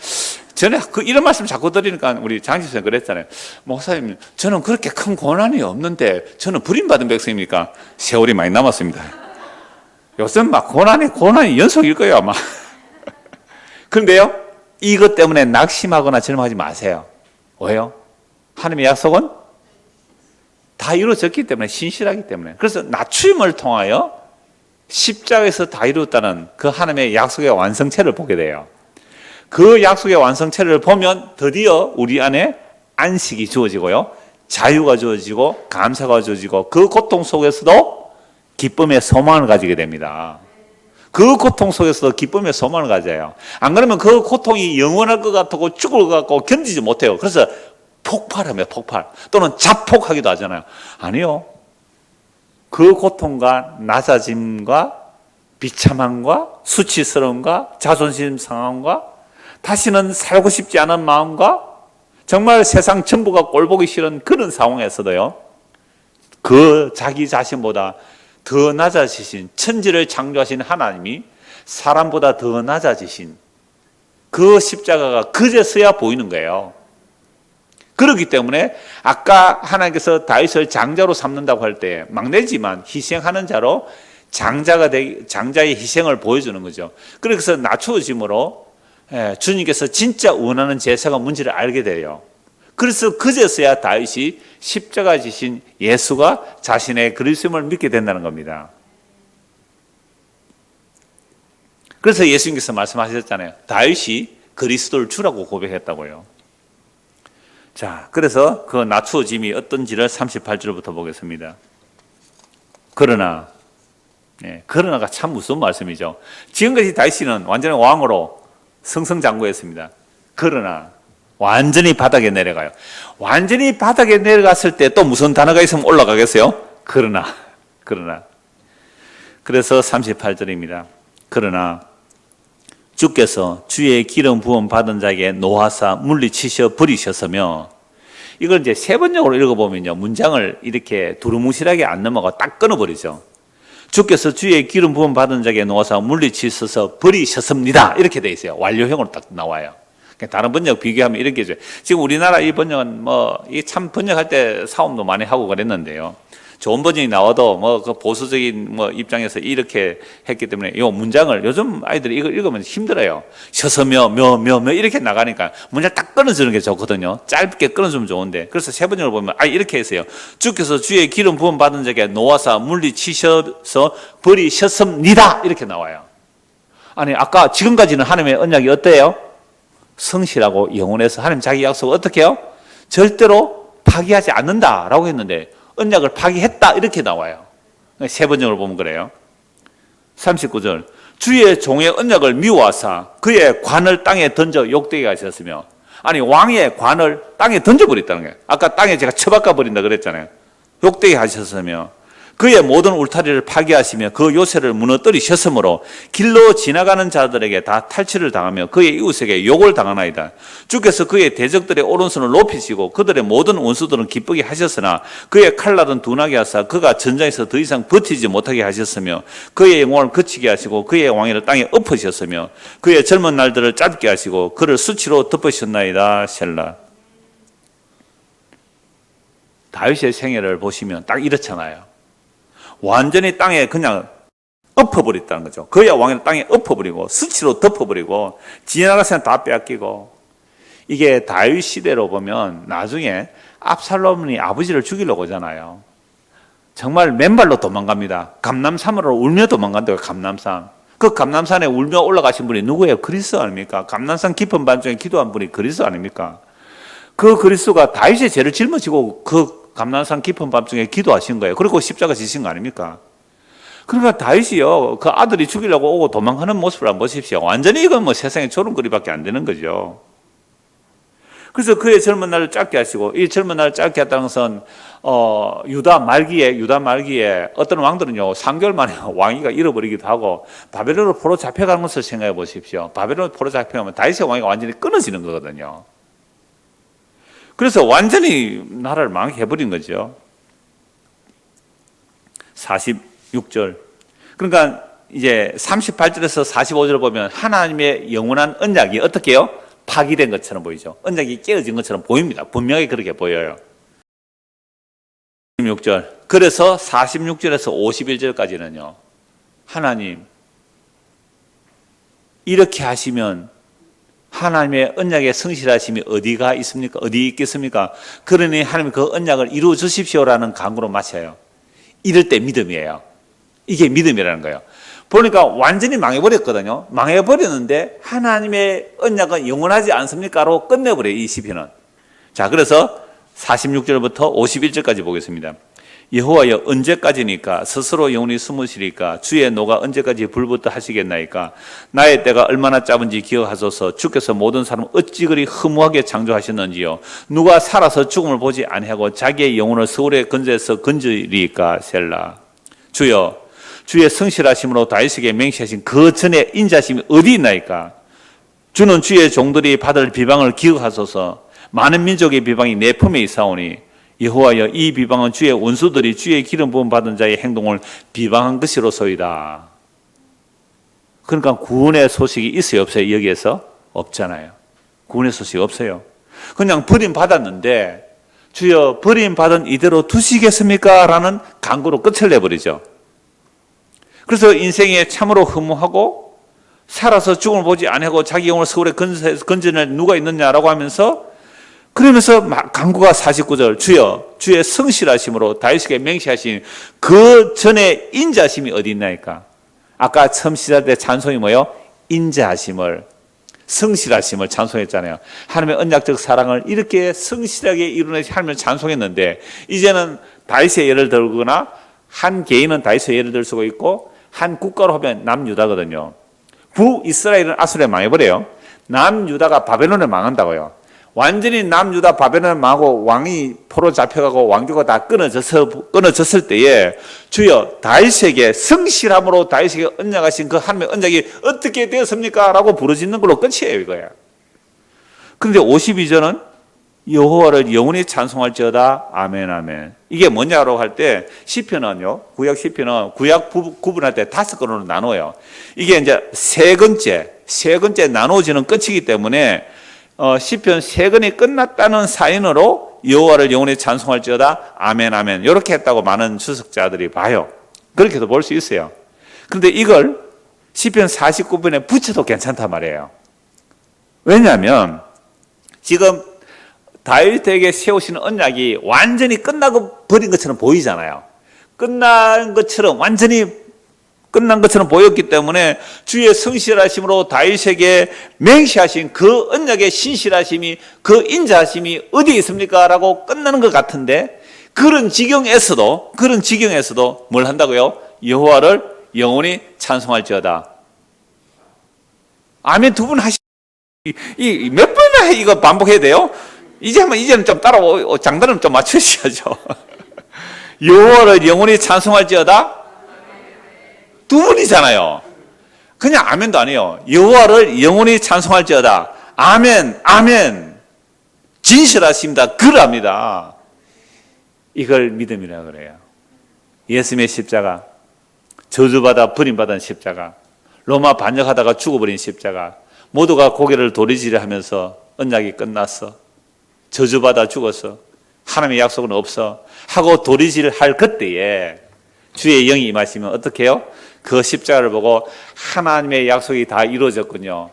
전에 이런 말씀 자꾸 드리니까 우리 장집사님 그랬잖아요. 목사님, 저는 그렇게 큰 고난이 없는데 저는 버림받은 백성입니까? 세월이 많이 남았습니다. 요즘 막 고난이 연속일 거예요, 아마. 그런데요, 이것 때문에 낙심하거나 절망하지 마세요. 왜요? 하나님의 약속은 다 이루어졌기 때문에, 신실하기 때문에. 그래서 낮춤을 통하여 십자가에서 다 이루었다는 그 하나님의 약속의 완성체를 보게 돼요. 그 약속의 완성체를 보면 드디어 우리 안에 안식이 주어지고요, 자유가 주어지고 감사가 주어지고 그 고통 속에서도 기쁨의 소망을 가지게 됩니다. 그 고통 속에서도 기쁨의 소망을 가져요. 안 그러면 그 고통이 영원할 것 같고 죽을 것 같고 견디지 못해요. 그래서 폭발하며 폭발, 또는 자폭하기도 하잖아요. 아니요, 그 고통과 낮아짐과 비참함과 수치스러움과 자존심 상함과 다시는 살고 싶지 않은 마음과 정말 세상 전부가 꼴보기 싫은 그런 상황에서도요, 그 자기 자신보다 더 낮아지신, 천지를 창조하신 하나님이 사람보다 더 낮아지신 그 십자가가 그제서야 보이는 거예요. 그렇기 때문에 아까 하나님께서 다윗을 장자로 삼는다고 할 때 막내지만 희생하는 자로 장자의 희생을 보여주는 거죠. 그래서 낮추어짐으로 주님께서 진짜 원하는 제사가 뭔지를 알게 돼요. 그래서 그제서야 다윗이 십자가 지신 예수가 자신의 그리스도임을 믿게 된다는 겁니다. 그래서 예수님께서 말씀하셨잖아요. 다윗이 그리스도를 주라고 고백했다고요. 자, 그래서 그 낮추어짐이 어떤지를 38절부터 보겠습니다. 그러나가 참 무서운 말씀이죠. 지금까지 다윗은 완전히 왕으로 승승장구했습니다. 그러나 완전히 바닥에 내려가요. 완전히 바닥에 내려갔을 때 또 무슨 단어가 있으면 올라가겠어요? 그러나 그래서 38절입니다. 그러나 주께서 주의 기름 부음 받은 자에게 노하사 물리치셔 버리셨으며, 이걸 이제 세번역으로 읽어보면요, 문장을 이렇게 두루뭉실하게 안 넘어가 딱 끊어버리죠. 주께서 주의 기름 부음 받은 자에게 노하사 물리치셔서 버리셨습니다. 이렇게 돼 있어요. 완료형으로 딱 나와요. 다른 번역 비교하면 이렇게 해줘요. 지금 우리나라 이 번역은 이게 참 번역할 때 사움도 많이 하고 그랬는데요. 좋은 번역이 나와도 그 보수적인 입장에서 이렇게 했기 때문에 이 문장을 요즘 아이들이 이걸 읽으면 힘들어요. 셔서며 며 이렇게 나가니까 문장 딱 끊어주는 게 좋거든요. 짧게 끊어주면 좋은데, 그래서 세 번역을 보면 이렇게 했어요. 주께서 주의 기름 부음 받은 자에게 노하사 물리치셔서 버리셨습니다. 이렇게 나와요. 아니, 아까 지금까지는 하나님의 언약이 어때요? 성실하고 영원해서 하나님 자기 약속을 어떻게 해요? 절대로 파기하지 않는다라고 했는데 언약을 파기했다 이렇게 나와요. 세 번역을 보면 그래요. 39절 주의 종의 언약을 미워하사 그의 관을 땅에 던져 욕되게 하셨으며, 아니 왕의 관을 땅에 던져버렸다는 거예요. 아까 땅에 제가 처박아 버린다 그랬잖아요. 욕되게 하셨으며 그의 모든 울타리를 파괴하시며 그 요새를 무너뜨리셨으므로 길로 지나가는 자들에게 다 탈취를 당하며 그의 이웃에게 욕을 당하나이다. 주께서 그의 대적들의 오른손을 높이시고 그들의 모든 원수들은 기쁘게 하셨으나 그의 칼날은 둔하게 하사 그가 전장에서 더 이상 버티지 못하게 하셨으며 그의 영광을 그치게 하시고 그의 왕위를 땅에 엎으셨으며 그의 젊은 날들을 짧게 하시고 그를 수치로 덮으셨나이다. 셀라. 다윗의 생애를 보시면 딱 이렇잖아요. 완전히 땅에 그냥 엎어버렸다는 거죠. 그의 왕위를 땅에 엎어버리고 수치로 덮어버리고 지나가서는 다 빼앗기고, 이게 다윗 시대로 보면 나중에 압살롬이 아버지를 죽이려고 하잖아요. 정말 맨발로 도망갑니다. 감람산으로 울며 도망간다고요. 감람산. 그 감람산에 울며 올라가신 분이 누구예요? 그리스도 아닙니까? 감람산 깊은 밤중에 기도한 분이 그리스도 아닙니까? 그 그리스도가 다윗의 죄를 짊어지고 그 감람산 깊은 밤중에 기도하신 거예요. 그리고 십자가 지신 거 아닙니까? 그러니까 다윗이요, 그 아들이 죽이려고 오고 도망가는 모습을 한번 보십시오. 완전히 이건 세상에 조롱거리밖에 안 되는 거죠. 그래서 그의 젊은 날을 짧게 하시고, 이 젊은 날을 짧게 했다는 것은 유다 말기에 어떤 왕들은요 3개월 만에 왕위가 잃어버리기도 하고 바벨론으로 포로 잡혀가는 것을 생각해 보십시오. 바벨론으로 포로 잡혀가면 다윗의 왕위가 완전히 끊어지는 거거든요. 그래서 완전히 나라를 망해버린 거죠. 46절. 그러니까 이제 38절에서 45절을 보면 하나님의 영원한 언약이 어떻게 해요? 파기된 것처럼 보이죠. 언약이 깨어진 것처럼 보입니다. 분명히 그렇게 보여요. 46절. 그래서 46절에서 51절까지는요. 하나님, 이렇게 하시면 하나님의 언약의 성실하심이 어디가 있습니까? 어디 있겠습니까? 그러니 하나님 그 언약을 이루어 주십시오라는 간구로 마쳐요. 이럴 때 믿음이에요. 이게 믿음이라는 거예요. 보니까 완전히 망해버렸거든요. 망해버렸는데 하나님의 언약은 영원하지 않습니까로 끝내버려요. 이 시편은. 자, 그래서 46절부터 51절까지 보겠습니다. 여호와여, 언제까지니까? 스스로 영원히 숨으시리까? 주의 노가 언제까지 불붙어 하시겠나이까? 나의 때가 얼마나 짧은지 기억하소서. 주께서 모든 사람 어찌 그리 허무하게 창조하셨는지요? 누가 살아서 죽음을 보지 아니하고 자기의 영혼을 서울의 근저에서 건지리까? 셀라. 주여, 주의 성실하심으로 다윗에게 맹세하신 그 전에 인자심이 어디 있나이까? 주는 주의 종들이 받을 비방을 기억하소서. 많은 민족의 비방이 내 품에 있사오니 여호와여, 이 비방은 주의 원수들이 주의 기름 부음 받은 자의 행동을 비방한 것이로소이다. 그러니까 구원의 소식이 있어요, 없어요? 여기에서 없잖아요. 구원의 소식이 없어요. 그냥 버림받았는데 주여, 버림받은 이대로 두시겠습니까? 라는 간구로 끝을 내버리죠. 그래서 인생에 참으로 허무하고 살아서 죽음을 보지 아니하고 자기 영혼을 서울에 건져낼 누가 있느냐라고 하면서, 그러면서 간구가 49절, 주여, 주의 성실하심으로 다윗에게 맹세하신 그 전에 인자하심이 어디 있나이까? 아까 처음 시작할 때 찬송이 뭐예요? 인자하심을, 성실하심을 찬송했잖아요. 하나님의 언약적 사랑을 이렇게 성실하게 이루는 하나님을 찬송했는데, 이제는 다윗의 예를 들거나 한 개인은 다윗의 예를 들 수가 있고 한 국가로 하면 남유다거든요. 북이스라엘은 아수르에 망해버려요. 남유다가 바벨론에 망한다고요. 완전히 남유다 바벨론을 망하고 왕이 포로 잡혀가고 왕조가 다 끊어졌을 때에 주여 다윗에게 성실함으로 다윗에게 언약하신 그 하나님의 언약이 어떻게 되었습니까? 라고 부르짖는 걸로 끝이에요, 이거야. 그런데 52절은 여호와를 영원히 찬송할지어다. 아멘, 아멘. 이게 뭐냐고 할 때 시편은요, 구약 시편은 구약 구분할 때 5건으로 나눠요. 이게 이제 세 번째 나눠지는 끝이기 때문에 시편 3권이 끝났다는 사인으로 여호와를 영원히 찬송할지어다. 아멘, 아멘. 이렇게 했다고 많은 주석자들이 봐요. 그렇게도 볼 수 있어요. 그런데 이걸 시편 49편에 붙여도 괜찮단 말이에요. 왜냐하면 지금 다윗에게 세우시는 언약이 완전히 끝나고 버린 것처럼 보이잖아요. 완전히 끝난 것처럼 보였기 때문에 주의 성실하심으로 다윗에게 맹세하신 그 언약의 신실하심이, 그 인자하심이 어디에 있습니까? 라고 끝나는 것 같은데, 그런 지경에서도 뭘 한다고요? 여호와를 영원히 찬송할지어다. 아멘 두 분 몇 번이나 이거 반복해야 돼요? 이제는 좀 따라오, 장단을 좀 맞추셔야죠. 여호와를 영원히 찬송할지어다. 두 분이잖아요. 그냥 아멘도 아니에요. 여호와를 영원히 찬송할지어다. 아멘, 아멘. 진실하십니다. 그럽니다. 이걸 믿음이라 그래요. 예수님의 십자가, 저주받아 버림받은 십자가, 로마 반역하다가 죽어버린 십자가, 모두가 고개를 도리질하면서 언약이 끝났어. 저주받아 죽었어. 하나님의 약속은 없어. 하고 도리질할 그때에 주의 영이 임하시면 어떻게 해요? 그 십자가를 보고 하나님의 약속이 다 이루어졌군요.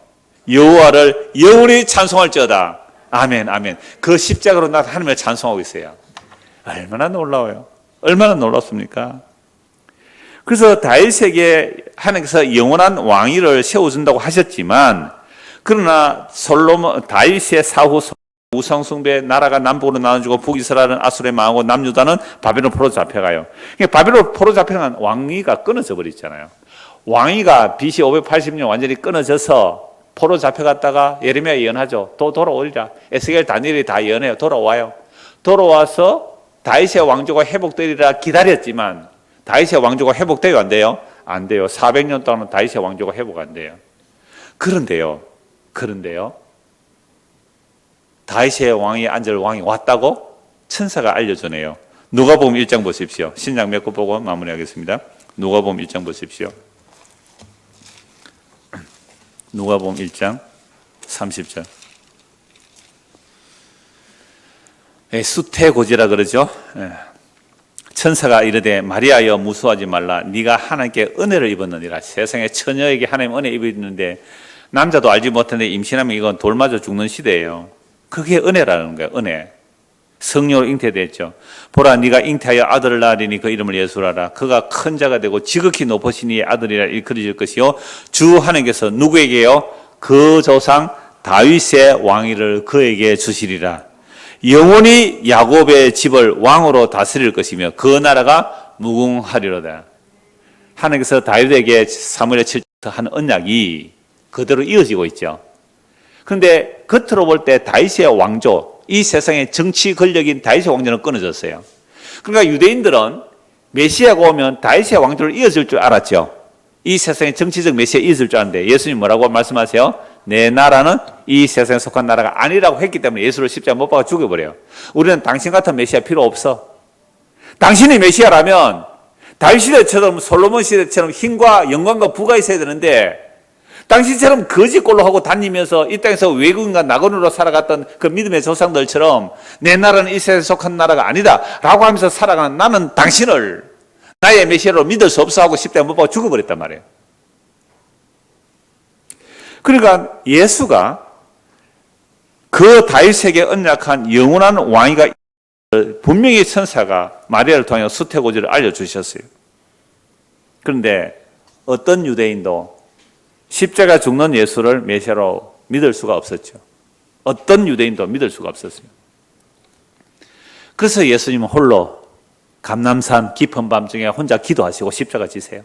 여호와를 영원히 찬송할지어다. 아멘, 아멘. 그 십자가로 나 하나님을 찬송하고 있어요. 얼마나 놀라워요. 얼마나 놀랍습니까? 그래서 다윗에게 하나님께서 영원한 왕위를 세워준다고 하셨지만, 그러나 다윗의 사후 우상숭배, 나라가 남북으로 나눠지고 북이스라엘은 아수르에 망하고 남유다는 바벨론 포로 잡혀가요. 바벨론 포로 잡혀간 왕위가 끊어져 버렸잖아요. 왕위가 BC 580년 완전히 끊어져서 포로 잡혀갔다가 예레미야 예언하죠. 또 돌아오리라. 에스겔 다니엘이 다 예언해요. 돌아와요. 돌아와서 다윗의 왕조가 회복되리라 기다렸지만 다윗의 왕조가 회복돼요, 안 돼요? 안 돼요. 400년 동안 다윗의 왕조가 회복 안 돼요. 그런데요. 다윗의 왕이 앉을 왕이 왔다고 천사가 알려주네요. 누가복음 1장 보십시오. 신약 몇 거 보고 마무리하겠습니다. 누가복음 1장 보십시오. 누가복음 1장 30절. 수태고지라 그러죠. 천사가 이르되 마리아여 무수하지 말라. 네가 하나님께 은혜를 입었느니라. 세상에 처녀에게 하나님 은혜 입었는데 남자도 알지 못했는데 임신하면 이건 돌 맞아 죽는 시대예요. 그게 은혜라는 거예요. 은혜. 성령으로 잉태됐죠. 보라 네가 잉태하여 아들을 낳으리니 그 이름을 예수라라. 그가 큰 자가 되고 지극히 높으신 이의 아들이라 일컬어질 것이요 주 하나님께서 누구에게요? 그 조상 다윗의 왕위를 그에게 주시리라. 영원히 야곱의 집을 왕으로 다스릴 것이며 그 나라가 무궁하리로다. 하나님께서 다윗에게 사무엘에 7장 한 언약이 그대로 이어지고 있죠. 그런데 겉으로 볼 때 다윗의 왕조, 이 세상의 정치 권력인 다윗의 왕조는 끊어졌어요. 그러니까 유대인들은 메시아가 오면 다윗의 왕조를 이어질 줄 알았죠. 이 세상의 정치적 메시아 이어질 줄 알았는데 예수님 뭐라고 말씀하세요? 내 나라는 이 세상에 속한 나라가 아니라고 했기 때문에 예수를 십자가에 못 박아 죽여버려요. 우리는 당신 같은 메시아 필요 없어. 당신이 메시아라면 다윗 시대처럼 솔로몬 시대처럼 힘과 영광과 부가 있어야 되는데 당신처럼 거짓골로 하고 다니면서 이 땅에서 외국인과 낙원으로 살아갔던 그 믿음의 조상들처럼 내 나라는 이 세상에 속한 나라가 아니다 라고 하면서 살아가는 나는 당신을 나의 메시아로 믿을 수 없어 하고 십자가에 못 박아 죽어버렸단 말이에요. 그러니까 예수가 그 다윗에게 언약한 영원한 왕위가 분명히 천사가 마리아를 통해 수태고지를 알려주셨어요. 그런데 어떤 유대인도 십자가 죽는 예수를 메시아로 믿을 수가 없었죠. 어떤 유대인도 믿을 수가 없었어요. 그래서 예수님은 홀로 감람산 깊은 밤중에 혼자 기도하시고 십자가 지세요.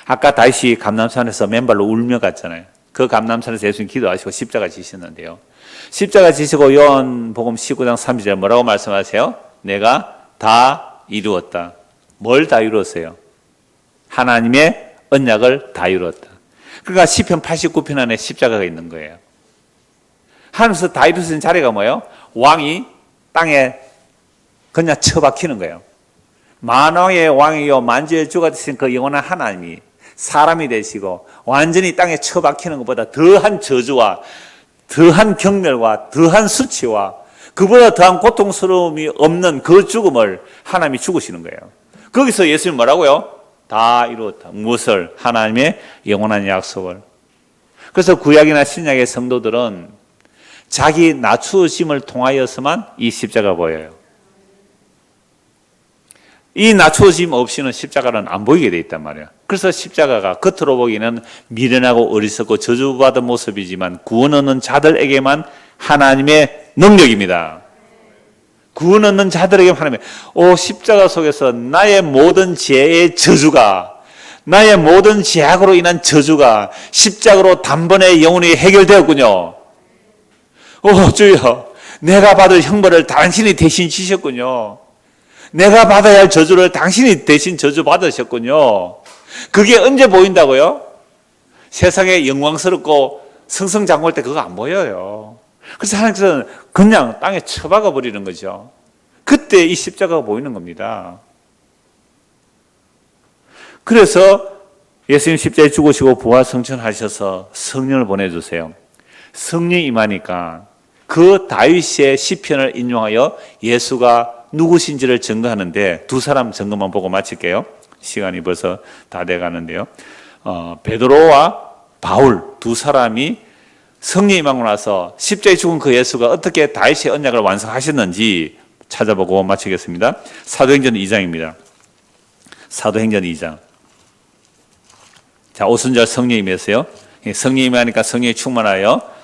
아까 다윗이 감람산에서 맨발로 울며 갔잖아요. 그 감람산에서 예수님 기도하시고 십자가 지셨는데요. 십자가 지시고 요한복음 19장 30절 뭐라고 말씀하세요? 내가 다 이루었다. 뭘 다 이루었어요? 하나님의 언약을 다 이루었다. 그러니까 시편 89편 안에 십자가가 있는 거예요. 하나님께서 다 이루신 자리가 뭐예요? 왕이 땅에 그냥 처박히는 거예요. 만왕의 왕이요 만주의 주가 되신 그 영원한 하나님이 사람이 되시고 완전히 땅에 처박히는 것보다 더한 저주와 더한 경멸과 더한 수치와 그보다 더한 고통스러움이 없는 그 죽음을 하나님이 죽으시는 거예요. 거기서 예수님 뭐라고요? 다 이루었다. 무엇을? 하나님의 영원한 약속을. 그래서 구약이나 신약의 성도들은 자기 낮추심을 통하여서만 이 십자가 보여요. 이 낮추심 없이는 십자가는 안 보이게 돼 있단 말이에요. 그래서 십자가가 겉으로 보기에는 미련하고 어리석고 저주받은 모습이지만 구원 얻는 자들에게만 하나님의 능력입니다. 구원 얻는 자들에게 하나님의 십자가 속에서 나의 모든 죄의 저주가 나의 모든 죄악으로 인한 저주가 십자가로 단번에 영원히 해결되었군요. 주여, 내가 받을 형벌을 당신이 대신 지셨군요. 내가 받아야 할 저주를 당신이 대신 저주 받으셨군요. 그게 언제 보인다고요? 세상에 영광스럽고 승승장구할 때 그거 안 보여요. 그래서 하나님께서는 그냥 땅에 처박아 버리는 거죠. 그때 이 십자가가 보이는 겁니다. 그래서 예수님 십자가에 죽으시고 부활 성천하셔서 성령을 보내주세요. 성령이 임하니까 그 다윗의 시편을 인용하여 예수가 누구신지를 증거하는데 두 사람 증거만 보고 마칠게요. 시간이 벌써 다 돼가는데요. 베드로와 바울 두 사람이 성령이 임하고 나서 십자가에 죽은 그 예수가 어떻게 다윗의 언약을 완성하셨는지 찾아보고 마치겠습니다. 사도행전 2장입니다. 사도행전 2장. 자, 오순절 성령이 임했어요. 성령이 임하니까 성령이 충만하여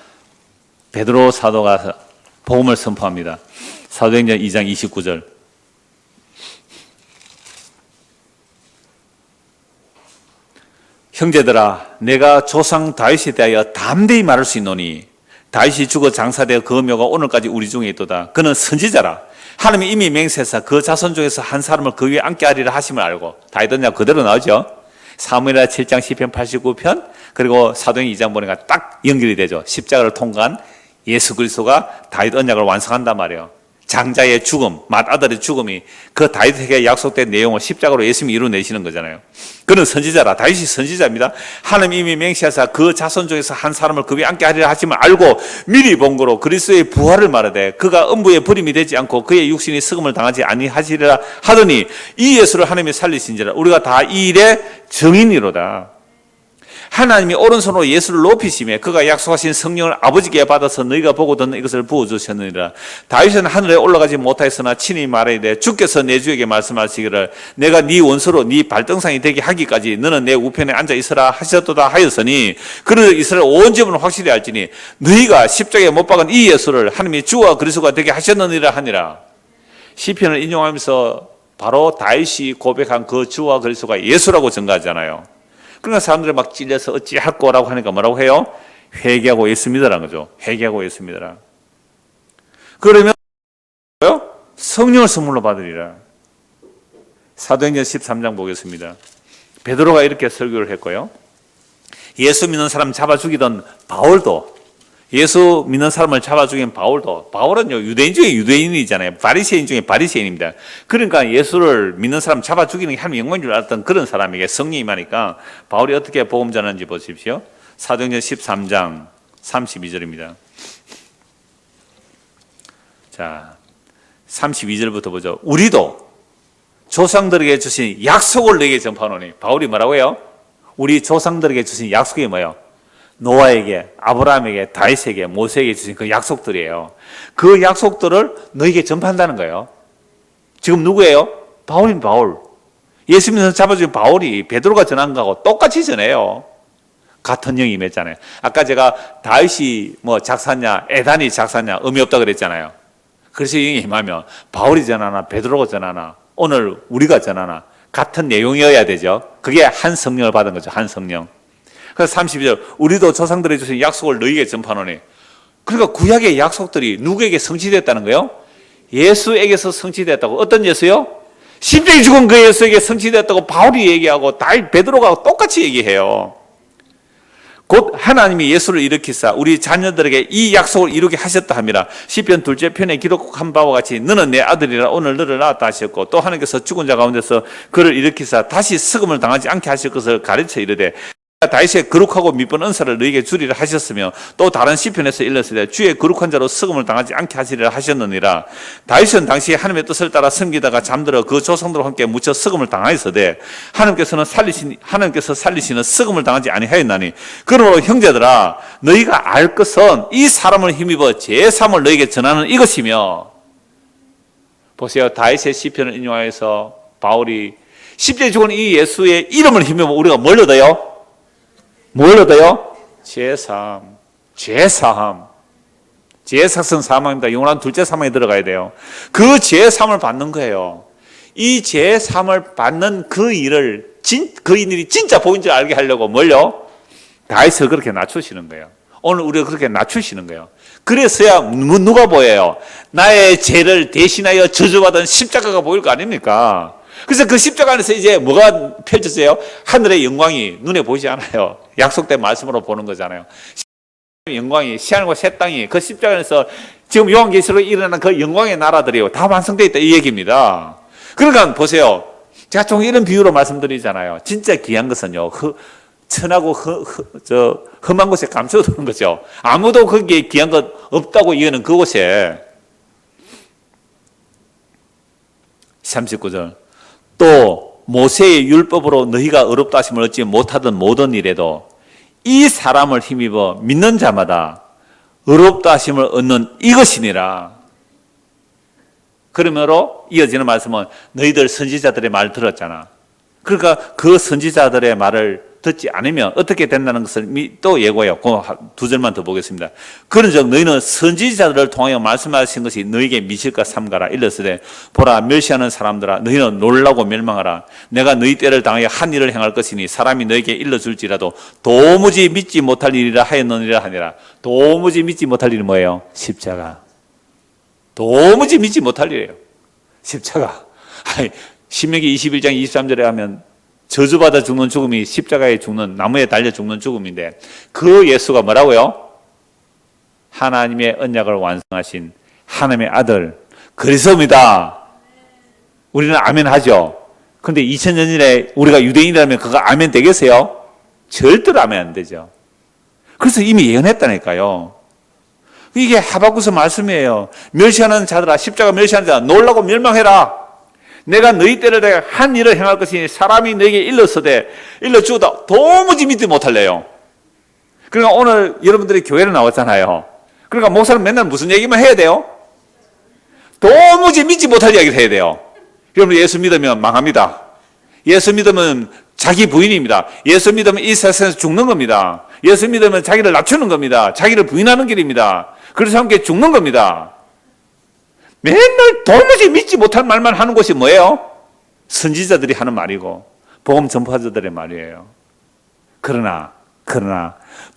베드로 사도가 복음을 선포합니다. 사도행전 2장 29절. 형제들아, 내가 조상 다윗에 대하여 담대히 말할 수 있노니 다윗이 죽어 장사되어 그 묘가 오늘까지 우리 중에 있도다. 그는 선지자라. 하나님이 이미 맹세하사 그 자손 중에서 한 사람을 그 위에 앉게 하리라 하심을 알고. 다윗 언약 그대로 나오죠. 사무엘하 7장 시편 89편 그리고 사도행 2장 보니까 딱 연결이 되죠. 십자가를 통과한 예수 그리스도가 다윗 언약을 완성한단 말이에요. 장자의 죽음, 맏아들의 죽음이 그 다윗에게 약속된 내용을 십자가로 예수님이 이루어내시는 거잖아요. 그는 선지자라. 다윗이 선지자입니다. 하나님 이미 맹세하사 그 자손 중에서 한 사람을 그 위에 앉게 하리라 하심을 알고 미리 본 거로 그리스도의 부활을 말하되 그가 음부에 버림이 되지 않고 그의 육신이 썩음을 당하지 아니하시리라 하더니 이 예수를 하나님이 살리신지라. 우리가 다 이 일의 증인이로다. 하나님이 오른손으로 예수를 높이시며 그가 약속하신 성령을 아버지께 받아서 너희가 보고 듣는 이것을 부어주셨느니라. 다윗은 하늘에 올라가지 못하였으나 친히 말하되 주께서 내 주에게 말씀하시기를 내가 네 원수로 네 발등상이 되게 하기까지 너는 내 우편에 앉아 있으라 하셨도다 하였으니 그를 이스라엘 온 집은 확실히 알지니 너희가 십자가에 못 박은 이 예수를 하나님이 주와 그리스도가 되게 하셨느니라 하니라. 시편을 인용하면서 바로 다윗이 고백한 그 주와 그리스도가 예수라고 증거하잖아요. 그러니까 사람들이 막 찔려서 어찌할 거라고 하니까 뭐라고 해요? 회개하고 예수 믿으라는 거죠. 회개하고 예수 믿으라. 그러면 성령을 선물로 받으리라. 사도행전 13장 보겠습니다. 베드로가 이렇게 설교를 했고요. 예수 믿는 사람 잡아 죽이던 바울도 예수 믿는 사람을 잡아 죽인 바울도 바울은요 유대인 중에 유대인이잖아요. 바리새인 중에 바리새인입니다. 그러니까 예수를 믿는 사람 잡아 죽이는 게 하나님의 영광인 줄 알았던 그런 사람에게 성령이 임하니까 바울이 어떻게 복음 전하는지 보십시오. 사도행전 13장 32절입니다. 자, 32절부터 보죠. 우리도 조상들에게 주신 약속을 너에게 전파하노니. 바울이 뭐라고 해요? 우리 조상들에게 주신 약속이 뭐예요? 노아에게, 아브라함에게, 다윗에게, 모세에게 주신 그 약속들이에요. 그 약속들을 너에게 전파한다는 거예요. 지금 누구예요? 바울인 바울. 예수 믿는 잡아준 바울이 베드로가 전한 거하고 똑같이 전해요. 같은 영이 임했잖아요. 아까 제가 다윗이 뭐 작사냐, 에단이 작사냐 의미 없다 그랬잖아요. 그래서 영이 임하면 바울이 전하나 베드로가 전하나 오늘 우리가 전하나 같은 내용이어야 되죠. 그게 한 성령을 받은 거죠. 한 성령. 그래서 32절 우리도 조상들이 주신 약속을 너희에게 전파하노니 그러니까 구약의 약속들이 누구에게 성취됐다는 거예요? 예수에게서 성취됐다고. 어떤 예수요? 십자가에 죽은 그 예수에게 성취됐다고 바울이 얘기하고 베드로가 똑같이 얘기해요. 곧 하나님이 예수를 일으키사 우리 자녀들에게 이 약속을 이루게 하셨다 함이라. 시편 2째 편에 기록한 바와 같이 너는 내 아들이라 오늘 너를 낳았다 하셨고, 또 하나님께서 죽은 자 가운데서 그를 일으키사 다시 썩음을 당하지 않게 하실 것을 가르쳐 이르되 다윗의 거룩하고 미쁜 은사를 너에게 주리라 하셨으며, 또 다른 시편에서 일렀으되 주의 거룩한 자로 썩음을 당하지 않게 하시리라 하셨느니라. 다윗은 당시에 하나님의 뜻을 따라 섬기다가 잠들어 그 조상들과 함께 묻혀 썩음을 당하였으되 하나님께서 살리시는 썩음을 당하지 아니하였나니, 그러므로 형제들아 너희가 알 것은 이 사람을 힘입어 제3을 너희에게 전하는 이것이며. 보세요. 다윗의 시편을 인용하여서 바울이 십자가에 죽은 이 예수의 이름을 힘입어 우리가 뭘 얻어요? 뭘 얻어요? 죄사함. 죄사함은 사망입니다. 영원한 둘째 사망에 들어가야 돼요. 그 죄사함을 받는 거예요. 이 죄사함을 받는 그 일을 그 일이 진짜 복인 줄 알게 하려고 뭘요? 다윗을 그렇게 낮추시는 거예요. 오늘 우리가 그렇게 낮추시는 거예요. 그래서야 누가 보여요? 나의 죄를 대신하여 저주받은 십자가가 보일 거 아닙니까? 그래서 그 십자가 안에서 이제 뭐가 펼쳐져요? 하늘의 영광이 눈에 보이지 않아요. 약속된 말씀으로 보는 거잖아요. 영광이, 시하늘과 새 땅이 그 십자가 안에서 지금 요한계시록에 일어나는 그 영광의 나라들이요, 다 완성되어 있다, 이 얘기입니다. 그러니까 보세요. 제가 좀 이런 비유로 말씀드리잖아요. 진짜 귀한 것은요, 천하고 험한 곳에 감춰두는 거죠. 아무도 거기에 귀한 것 없다고 이거는 그곳에. 39절. 또 모세의 율법으로 너희가 의롭다 하심을 얻지 못하던 모든 일에도 이 사람을 힘입어 믿는 자마다 의롭다 하심을 얻는 이것이니라. 그러므로 이어지는 말씀은 너희들 선지자들의 말을 들었잖아. 그러니까 그 선지자들의 말을 듣지 않으면 어떻게 된다는 것을 또 예고해요. 그 두 절만 더 보겠습니다. 그런즉 너희는 선지자들을 통하여 말씀하신 것이 너희에게 미칠까 삼가라. 일렀으되 보라, 멸시하는 사람들아 너희는 놀라고 멸망하라. 내가 너희 때를 당하여 한 일을 행할 것이니 사람이 너희에게 일러줄지라도 도무지 믿지 못할 일이라 하였느니라 하니라. 도무지 믿지 못할 일이 뭐예요? 십자가. 도무지 믿지 못할 일이에요. 십자가. 신명기 21장 23절에 하면 저주받아 죽는 죽음이 십자가에 죽는, 나무에 달려 죽는 죽음인데, 그 예수가 뭐라고요? 하나님의 언약을 완성하신 하나님의 아들 그리스도입니다. 우리는 아멘 하죠. 그런데 2000년 전에 우리가 유대인이라면 그거 아멘 되겠어요? 절대로 아멘 안 되죠. 그래서 이미 예언했다니까요. 이게 하박국서 말씀이에요. 멸시하는 자들아, 십자가 멸시하는 자들아, 놀라고 멸망해라. 내가 너희 때를 대하여 한 일을 행할 것이니 사람이 너에게 일러주다 도무지 믿지 못할래요. 그러니까 오늘 여러분들이 교회를 나왔잖아요. 그러니까 목사는 맨날 무슨 얘기만 해야 돼요? 도무지 믿지 못할 이야기를 해야 돼요. 여러분, 예수 믿으면 망합니다. 예수 믿으면 자기 부인입니다. 예수 믿으면 이 세상에서 죽는 겁니다. 예수 믿으면 자기를 낮추는 겁니다. 자기를 부인하는 길입니다. 그래서 함께 죽는 겁니다. 맨날 도무지 믿지 못할 말만 하는 것이 뭐예요? 선지자들이 하는 말이고 복음 전파자들의 말이에요. 그러나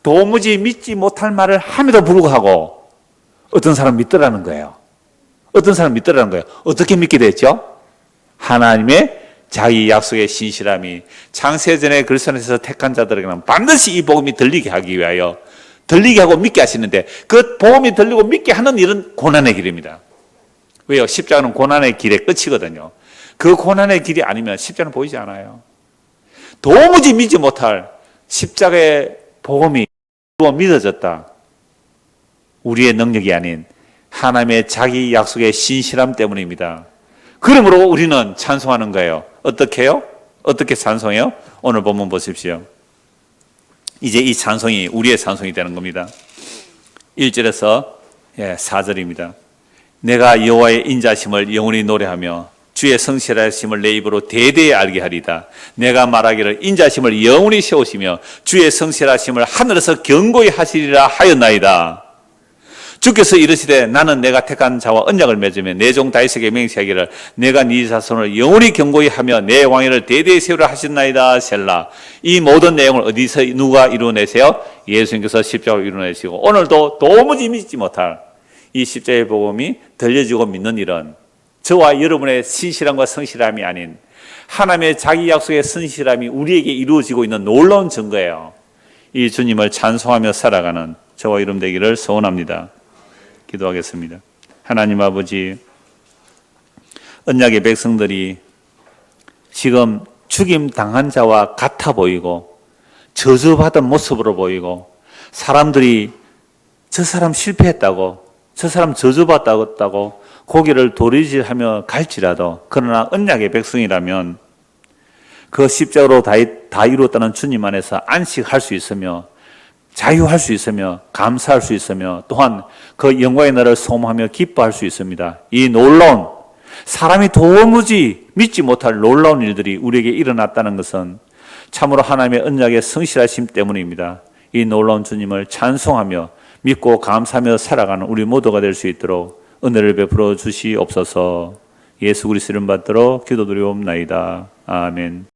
도무지 믿지 못할 말을 함에도 불구하고 어떤 사람 믿더라는 거예요. 어떻게 믿게 됐죠? 하나님의 자기 약속의 신실함이 창세전에 그리스도에서 택한 자들에게는 반드시 이 복음이 들리게 하기 위하여 들리게 하고 믿게 하시는데, 그 복음이 들리고 믿게 하는 일은 고난의 길입니다. 왜요? 십자가는 고난의 길의 끝이거든요. 그 고난의 길이 아니면 십자가는 보이지 않아요. 도무지 믿지 못할 십자가의 복음이 믿어졌다. 우리의 능력이 아닌 하나님의 자기 약속의 신실함 때문입니다. 그러므로 우리는 찬송하는 거예요. 어떻게 해요? 어떻게 찬송해요? 오늘 본문 보십시오. 이제 이 찬송이 우리의 찬송이 되는 겁니다. 1절에서 4절입니다. 내가 여호와의 인자심을 영원히 노래하며 주의 성실하심을 내 입으로 대대히 알게 하리다. 내가 말하기를 인자심을 영원히 세우시며 주의 성실하심을 하늘에서 견고히 하시리라 하였나이다. 주께서 이르시되 나는 내가 택한 자와 언약을 맺으며 내 종 다윗에게 맹세하기를 내가 네 자손을 영원히 경고히 하며 내 왕위를 대대히 세우라 하셨나이다. 셀라. 이 모든 내용을 어디서 누가 이루어내세요? 예수님께서 십자가로 이루어내시고 오늘도 도무지 믿지 못할 이 십자가의 복음이 들려지고 믿는 일은 저와 여러분의 신실함과 성실함이 아닌 하나님의 자기 약속의 성실함이 우리에게 이루어지고 있는 놀라운 증거예요. 이 주님을 찬송하며 살아가는 저와 여러분 되기를 소원합니다. 기도하겠습니다. 하나님 아버지, 언약의 백성들이 지금 죽임 당한 자와 같아 보이고 저주받은 모습으로 보이고 사람들이 저 사람 실패했다고 저 사람 저주받았다고 고개를 도리질하며 갈지라도 그러나 언약의 백성이라면 그 십자가로 다 이루었다는 주님 안에서 안식할 수 있으며 자유할 수 있으며 감사할 수 있으며 또한 그 영광의 날을 소망하며 기뻐할 수 있습니다. 이 놀라운 사람이 도무지 믿지 못할 놀라운 일들이 우리에게 일어났다는 것은 참으로 하나님의 언약의 성실하심 때문입니다. 이 놀라운 주님을 찬송하며 믿고 감사하며 살아가는 우리 모두가 될 수 있도록 은혜를 베풀어 주시옵소서. 예수 그리스도를 받들어 기도드리옵나이다. 아멘.